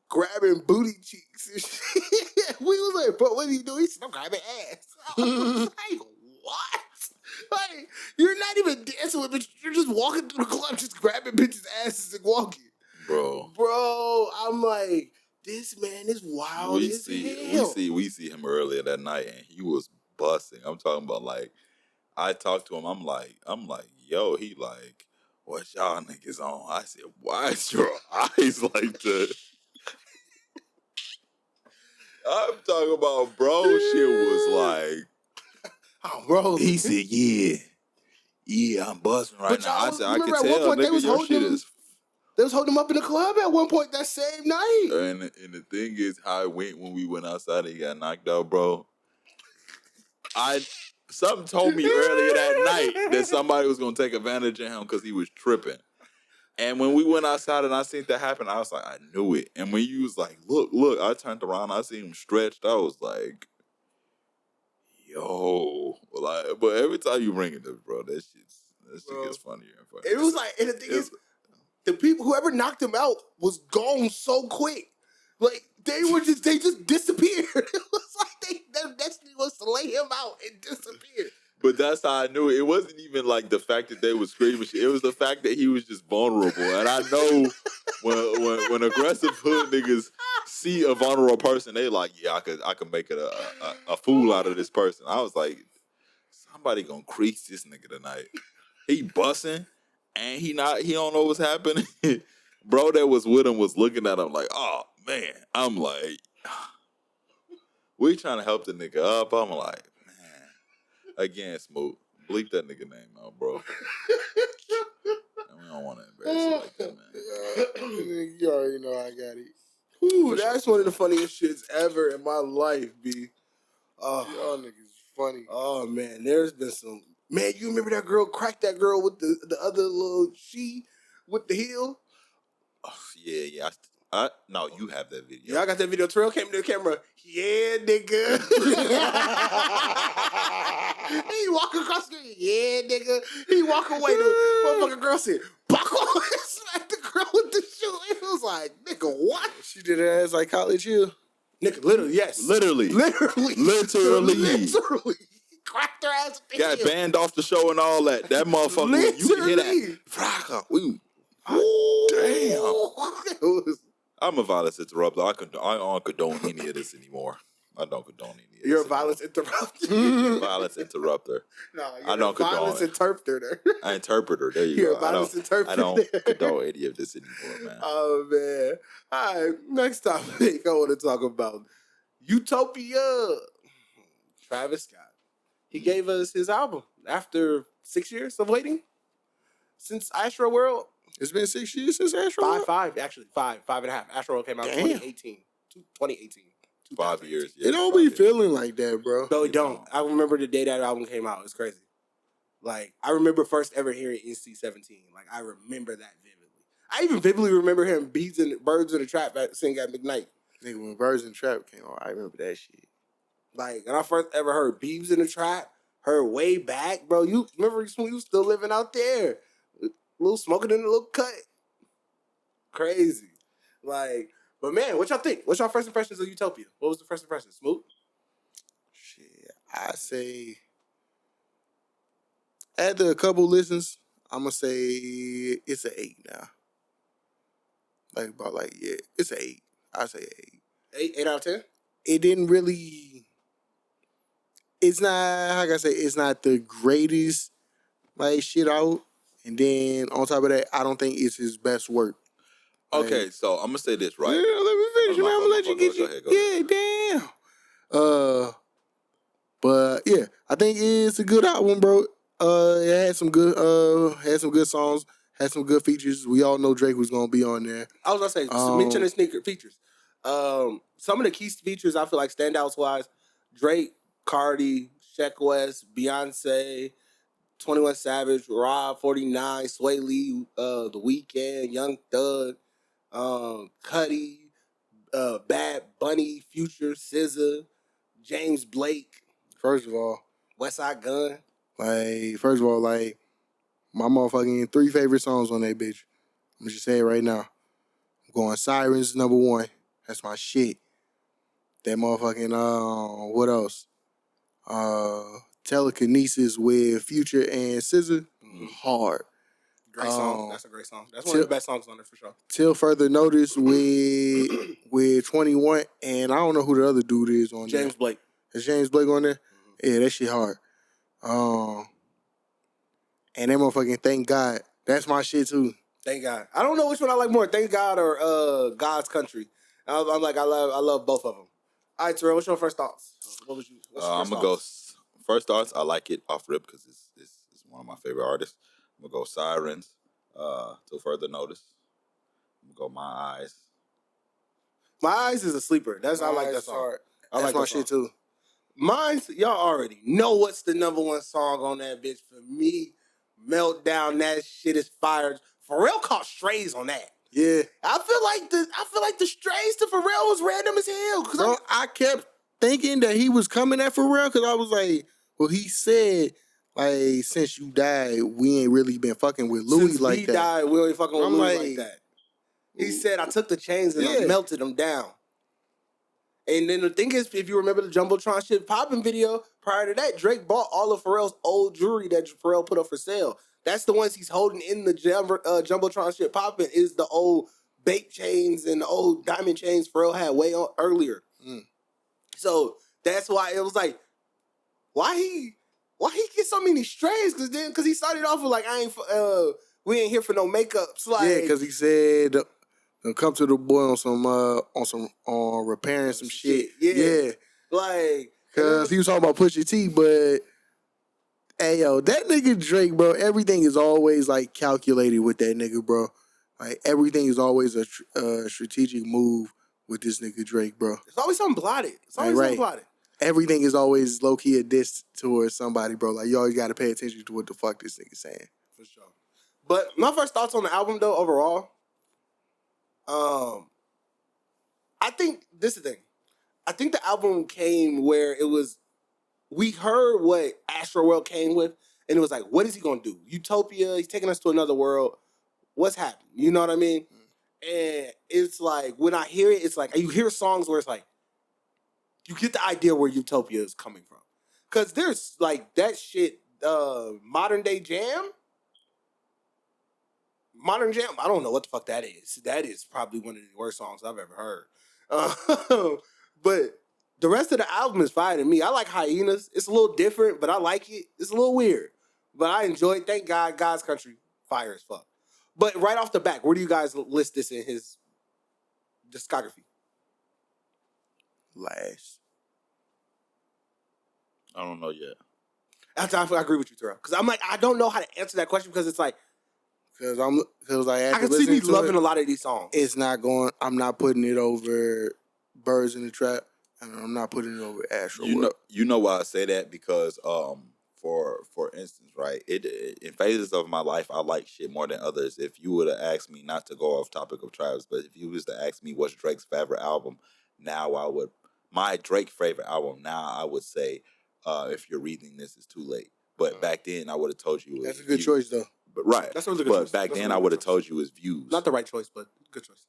grabbing booty cheeks and shit. We was like, bro, what are you doing? He said, I'm grabbing ass. I was like, what? Like, you're not even dancing with bitches. You're just walking through the club, just grabbing bitches' asses and walking. Bro, I'm like, this man is wild as hell. We see him earlier that night, and he was busting. I'm talking about, like, I talked to him. I'm like, yo, he like, what y'all niggas on? I said, why is your eyes like that? I'm talking about, bro, shit was like, oh, bro. He said, yeah, I'm busting right now. I said, I can tell, nigga, your shit is. They was holding him up in the club at one point that same night. And the thing is, how it went when we went outside and he got knocked out, bro. Something told me earlier that night that somebody was going to take advantage of him because he was tripping. And when we went outside and I seen that happen, I was like, I knew it. And when you was like, look, I turned around, I seen him stretched. I was like, yo. Like, but every time you bring it up, bro, that shit gets funnier and funnier. It was like, and the thing is, the people, whoever knocked him out was gone so quick. Like, they just disappeared. It was like their destiny was to lay him out and disappear. But that's how I knew it. It wasn't even like the fact that they was screaming shit. It was the fact that he was just vulnerable. And I know when aggressive hood niggas see a vulnerable person, they like, yeah, I could make it a fool out of this person. I was like, somebody gonna crease this nigga tonight. He busting. And he don't know what's happening. Bro that was with him was looking at him like, oh, man. I'm like, we trying to help the nigga up. I'm like, man. Again, Smoot, bleep that nigga name out, bro. We don't want to embarrass you like that, man. You already know I got it. Ooh, that's one of the funniest shits ever in my life, B. Oh, y'all niggas funny. Oh, man, there's been some... Man, you remember that girl cracked that girl with the other little with the heel? Oh, yeah. No, you have that video. Yeah, I got that video. Terrell came to the camera. Yeah, nigga. He walk across the street. Yeah, nigga. He walk away. The motherfucking girl said, buckle. Smacked the girl with the shoe. It was like, nigga, what? She did her ass like College Hill. Nigga, literally, yes. Literally. Cracked her ass. Got banned off the show and all that. That motherfucker, literally. You can hear that. Damn. I'm a violence interrupter. I don't condone any of this anymore. I don't condone any of this. You're a violence interrupter. Violence interrupter. No, you're a violence interpreter. An interpreter. There you You're go. A violence interpreter. I don't condone any of this anymore, man. Oh, man. All right, next topic I want to talk about Utopia. Travis Scott. He gave us his album after 6 years of waiting. Since Astro World. It's been 6 years since Astro World? Five and a half. Astro World came out in 2018. 2018. 5 years. Yeah, It don't 5 be years. feeling like that, bro. No, it don't. I remember the day that album came out. It's crazy. Like, I remember first ever hearing NC-17. Like, I remember that vividly. I even vividly remember hearing Birds in the Trap sing at McKnight. Nigga, when Birds in the Trap came on, I remember that shit. Like, when I first ever heard Beeves in the Trap, heard way back, bro. You remember you was still living out there. Little smoking in a little cut. Crazy. Like, but man, what y'all think? What's y'all first impressions of Utopia? What was the first impression? Smoot? Shit, I say after a couple listens, I'm gonna say it's an 8 now. It's an 8. I say 8. 8 out of 10? It didn't really. It's not. How can I say? It's not the greatest like shit out. And then on top of that, I don't think it's his best work. Okay, so I'm gonna say this, right? Yeah, let me finish, man. I'm gonna let you get you. Go ahead. Yeah, damn. But yeah, I think it's a good album, bro. It had some good songs, had some good features. We all know Drake was gonna be on there. I was gonna say, mention the sneaker features. Some of the key features I feel like standouts wise, Drake, Cardi, Sheck West, Beyonce, 21 Savage, Rob 49, Sway Lee, The Weeknd, Young Thug, Cudi, Bad Bunny, Future, SZA, James Blake. First of all, Westside Gun. Like, my motherfucking 3 favorite songs on that bitch. I'm just say it right now. I'm going Sirens number 1. That's my shit. That motherfucking what else? Telekinesis with Future and SZA. Hard. Great song. That's a great song. That's one of the best songs on there for sure. Till Further Notice with 21, and I don't know who the other dude is on there. James Blake. Is James Blake on there? Yeah, that shit hard. And that motherfucking Thank God. That's my shit too. Thank God. I don't know which one I like more, Thank God or God's Country. I'm like, I love both of them. All right, Terrell, what's your first thoughts? I'm gonna go first thoughts. I like it off rip because it's one of my favorite artists. I'm gonna go Sirens. Till Further Notice. I'm gonna go My Eyes. My Eyes is a sleeper. I like that song. Hard. I That's like my that shit song. too. Mine's, y'all already know what's the number 1 song on that bitch for me. Meltdown, that shit is fired. Pharrell caught strays on that. Yeah. I feel like the strays to Pharrell was random as hell. Bro, I kept thinking that he was coming at Pharrell because I was like, well, he said, like, since you died, we ain't really been fucking with Louis Since like he that. died, we ain't fucking with I'm Louis like, like that. He said, I took the chains and I Yeah. melted them down. And then the thing is, if you remember the Jumbotron shit popping video, prior to that, Drake bought all of Pharrell's old jewelry that Pharrell put up for sale. That's the ones he's holding in the Jumbotron shit popping is the old bait chains and the old diamond chains Pharrell had way on earlier. So that's why it was like, why he get so many strays? Because he started off with like, we ain't here for no makeups. Like, yeah, because he said, come to the boy on repairing some shit. Yeah. Like, Because he was talking about Pusha T, but hey, yo, that nigga Drake, bro, everything is always, like, calculated with that nigga, bro. Like, everything is always a strategic move with this nigga Drake, bro. It's always something blotted. Something blotted. Everything is always low-key a diss towards somebody, bro. Like, you always got to pay attention to what the fuck this nigga saying. For sure. But my first thoughts on the album, though, overall, I think this is the thing. I think the album came where it was, we heard what Astroworld came with, and it was like, what is he going to do? Utopia, he's taking us to another world. What's happening? You know what I mean? And it's like, when I hear it, it's like, you hear songs where it's like, you get the idea where Utopia is coming from. Because there's like that shit, Modern Jam, I don't know what the fuck that is. That is probably one of the worst songs I've ever heard. But the rest of the album is fire to me. I like Hyenas. It's a little different, but I like it. It's a little weird. But I enjoy it. Thank God, God's Country, fire as fuck. But right off the back, where do you guys list this in his discography? Last. I don't know yet. I agree with you, Terrell. Because I'm like, I don't know how to answer that question because it's like, Because I can see me loving a lot of these songs. It's not going. I'm not putting it over Birds in the Trap, and I'm not putting it over Astro. You know why I say that because for instance, right, in phases of my life, I like shit more than others. If you would have asked me, not to go off topic of Travis, but if you was to ask me what's Drake's favorite album, now my Drake favorite album now I would say, if you're reading this, is Too Late. But back then I would have told you. That's a good choice though. But right, that's a really good choice. Back then I would have told you his Views. Not the right choice, but good choice.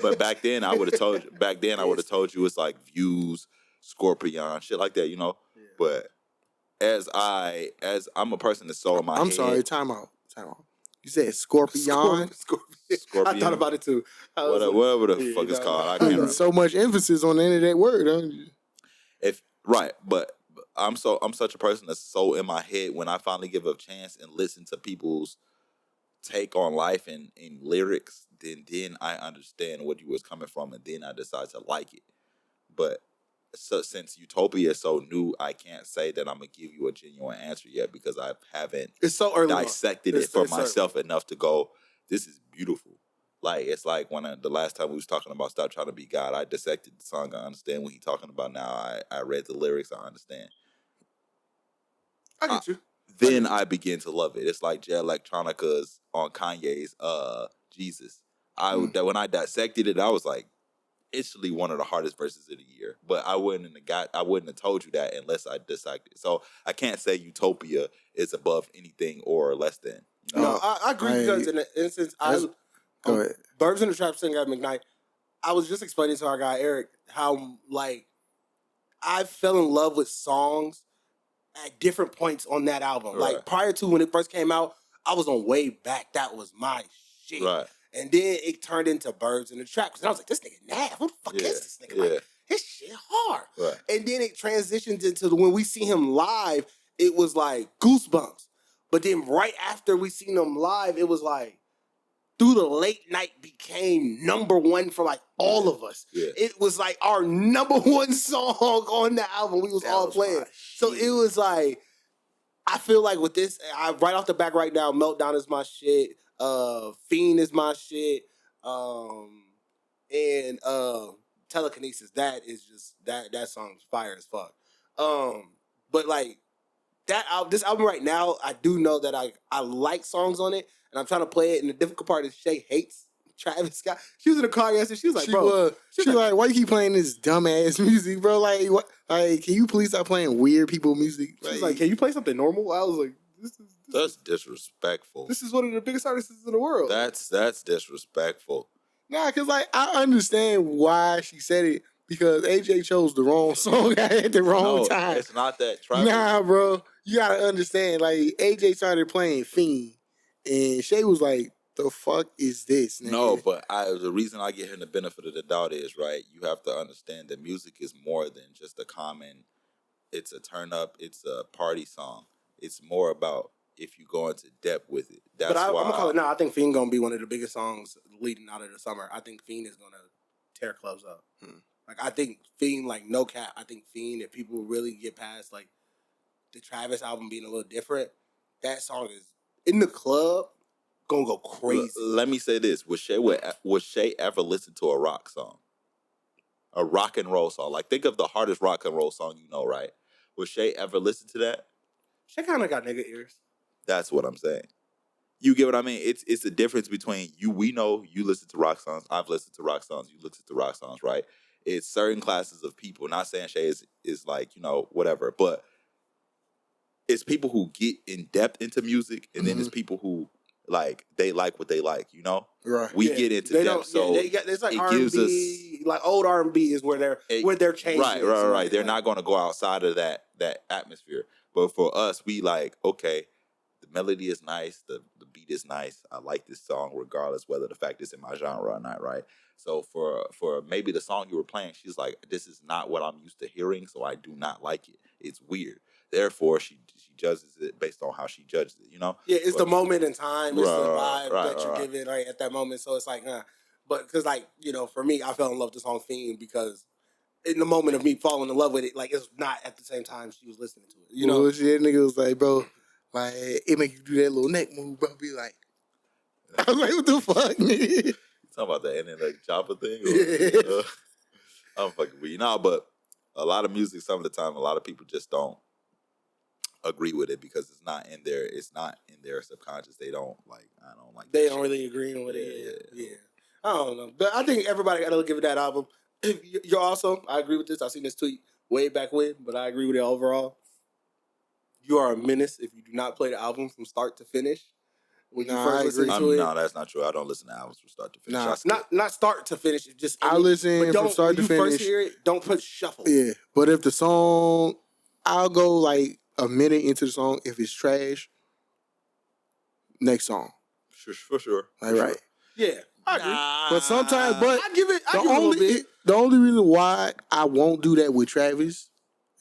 But back then I would have told you. Back then I would have told you it's like Views, Scorpion, shit like that, you know. Yeah. But as I'm a person that's so in my head. I'm sorry. Time out. You said Scorpion. Scorpion. I thought about it too. Whatever the fuck it's called. I can't remember. So much emphasis on the end of that word, huh? But I'm such a person that's so in my head. When I finally give a chance and listen to people's take on life and lyrics, then I understand what you was coming from, and then I decide to like it. But since Utopia is so new, I can't say that I'm gonna give you a genuine answer yet because I haven't dissected it for myself enough to go, this is beautiful. Like, it's like when the last time we was talking about Stop Trying to Be God, I dissected the song. I understand what he's talking about now. I read the lyrics. I understand. I get you. Then I begin to love it. It's like Jay Electronica's on Kanye's Jesus. When I dissected it, I was like, instantly one of the hardest verses of the year. But I wouldn't have told you that unless I dissected it. So I can't say Utopia is above anything or less than. You know? No, I agree because in the instance, go ahead. Birds in the Trap singer at McKnight, I was just explaining to our guy Eric how like I fell in love with songs at different points on that album. Right. Like prior to when it first came out, I was on Way Back. That was my shit. Right. And then it turned into Birds in the Trap. Because I was like, this nigga Nav. Who the fuck is this nigga? Like, his shit hard. Right. And then it transitioned into when we see him live, it was like Goosebumps. But then right after we seen him live, it was like Through the Late Night became number one for like all of us. Yeah. It was like our number one song on the album. We was all playing. So it was like, I feel like with this, right off the back right now, Meltdown is my shit. Fiend is my shit. And Telekinesis. That is just that song's fire as fuck. But like this album right now, I do know that I like songs on it, and I'm trying to play it. And the difficult part is Shay hates Travis Scott. She was in the car yesterday. She was like, bro, she was like, why you keep playing this dumbass music, bro? Like, what? Like, can you please stop playing weird people music? She was like, can you play something normal? I was like, that's disrespectful. This is one of the biggest artists in the world. That's disrespectful. Nah, cause like I understand why she said it because AJ chose the wrong song at the wrong time. It's not that Travis. Nah, bro, you gotta understand. Like AJ started playing Fiend, and Shay was like, "The fuck is this?" Nigga? No, but the reason I give him the benefit of the doubt is right. You have to understand that music is more than just a common. It's a turn up. It's a party song. It's more about if you go into depth with it. That's why I'm gonna call it now. I think Fiend gonna be one of the biggest songs leading out of the summer. I think Fiend is gonna tear clubs up. Like I think Fiend, like no cap. I think Fiend, if people really get past like the Travis album being a little different, that song is in the club gonna go crazy. Let me say this: would Shay ever listen to a rock song, a rock and roll song? Like think of the hardest rock and roll song you know, right? Would Shay ever listen to that? Shay kind of got nigga ears. That's what I'm saying. You get what I mean? It's the difference between you. We know you listen to rock songs. I've listened to rock songs. You listen to rock songs, right? It's certain classes of people. Not saying Shay is like, you know, whatever, but it's people who get in depth into music, and then it's people who like they like what they like. You know, right? We get into depth, so it's like R&B, like old R&B is where they're changing. Right. They're not going to go outside of that atmosphere. But for us, we like, okay, the melody is nice, the beat is nice. I like this song regardless whether the fact is in my genre or not, right? So for maybe the song you were playing, she's like, this is not what I'm used to hearing, so I do not like it. It's weird. Therefore, she judges it based on how she judges it, you know? Yeah, it's the moment in time. It's the vibe that you're giving right at that moment. So it's like, But because, like, you know, for me, I fell in love with the song Fiend because in the moment of me falling in love with it, like, it's not at the same time she was listening to it. You know? Shit, nigga was like, bro, like, it make you do that little neck move, bro. Be like, I was like, what the fuck, nigga? You talking about the ending, like, chopper thing? Or, I'm fucking with you. No, but a lot of music, some of the time, a lot of people just don't agree with it because it's not in their subconscious. They don't like. I don't like. They don't really agree with it. Yeah. I don't know, but I think everybody got to give it that album. You're also. I agree with this. I seen this tweet way back when, but I agree with it overall. You are a menace if you do not play the album from start to finish. When you first listen to it. No, that's not true. I don't listen to albums from start to finish. Not start to finish. Just I listen from start to finish. When you first hear it, don't put shuffle. Yeah, but if the song, I'll go like a minute into the song. If it's trash, next song. For sure. Right. Yeah, I agree. But sometimes, I give it a little bit. The only reason why I won't do that with Travis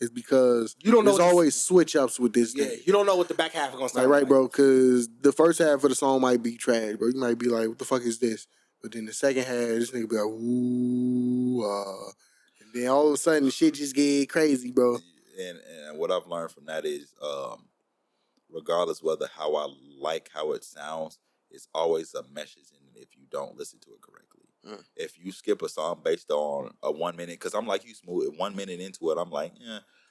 is because you don't know. There's always switch ups with this. Yeah, you don't know what the back half is gonna sound like. Bro, because the first half of the song might be trash, bro. You might be like, "What the fuck is this?" But then the second half, this nigga be like, "Ooh," and then all of a sudden, the shit just get crazy, bro. And what I've learned from that is, regardless whether how I like how it sounds, it's always a message in it if you don't listen to it correctly. If you skip a song based on a 1 minute, because I'm like you, Smooth, 1 minute into it, I'm like,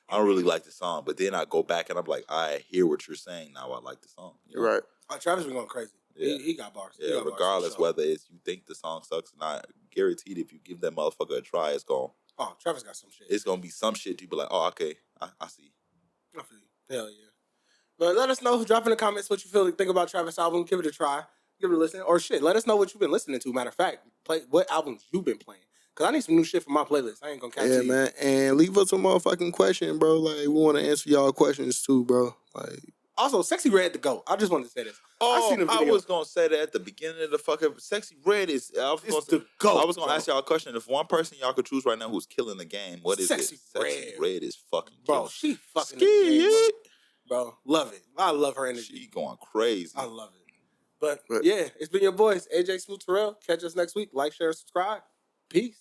I don't really like the song. But then I go back and I'm like, I hear what you're saying now. I like the song. You know? Right. Travis been going crazy. Yeah. He got bars. Yeah, regardless whether it's you think the song sucks or not, guaranteed if you give that motherfucker a try, it's going. Oh, Travis got some shit. It's going to be some shit you be like, oh, okay, I see. I feel you. Hell yeah. But let us know. Drop in the comments what you think about Travis' album. Give it a try. Give it a listen. Or shit, let us know what you've been listening to. Matter of fact, play what albums you've been playing. Because I need some new shit for my playlist. I ain't going to catch you. Yeah, man. And leave us a motherfucking question, bro. Like, we want to answer y'all questions too, bro. Like, also, Sexy Red to go. I just wanted to say this. Oh, I was going to say that at the beginning of the fucking Sexy Red is the GOAT. I was going to ask y'all a question. If one person y'all could choose right now who's killing the game, what is Sexy it? Sexy Red is fucking bro, killing. She fucking the game, bro. Love it. I love her energy. She going crazy. I love it. But yeah, it's been your boys, AJ, Smoot, Terrell. Catch us next week. Like, share, subscribe. Peace.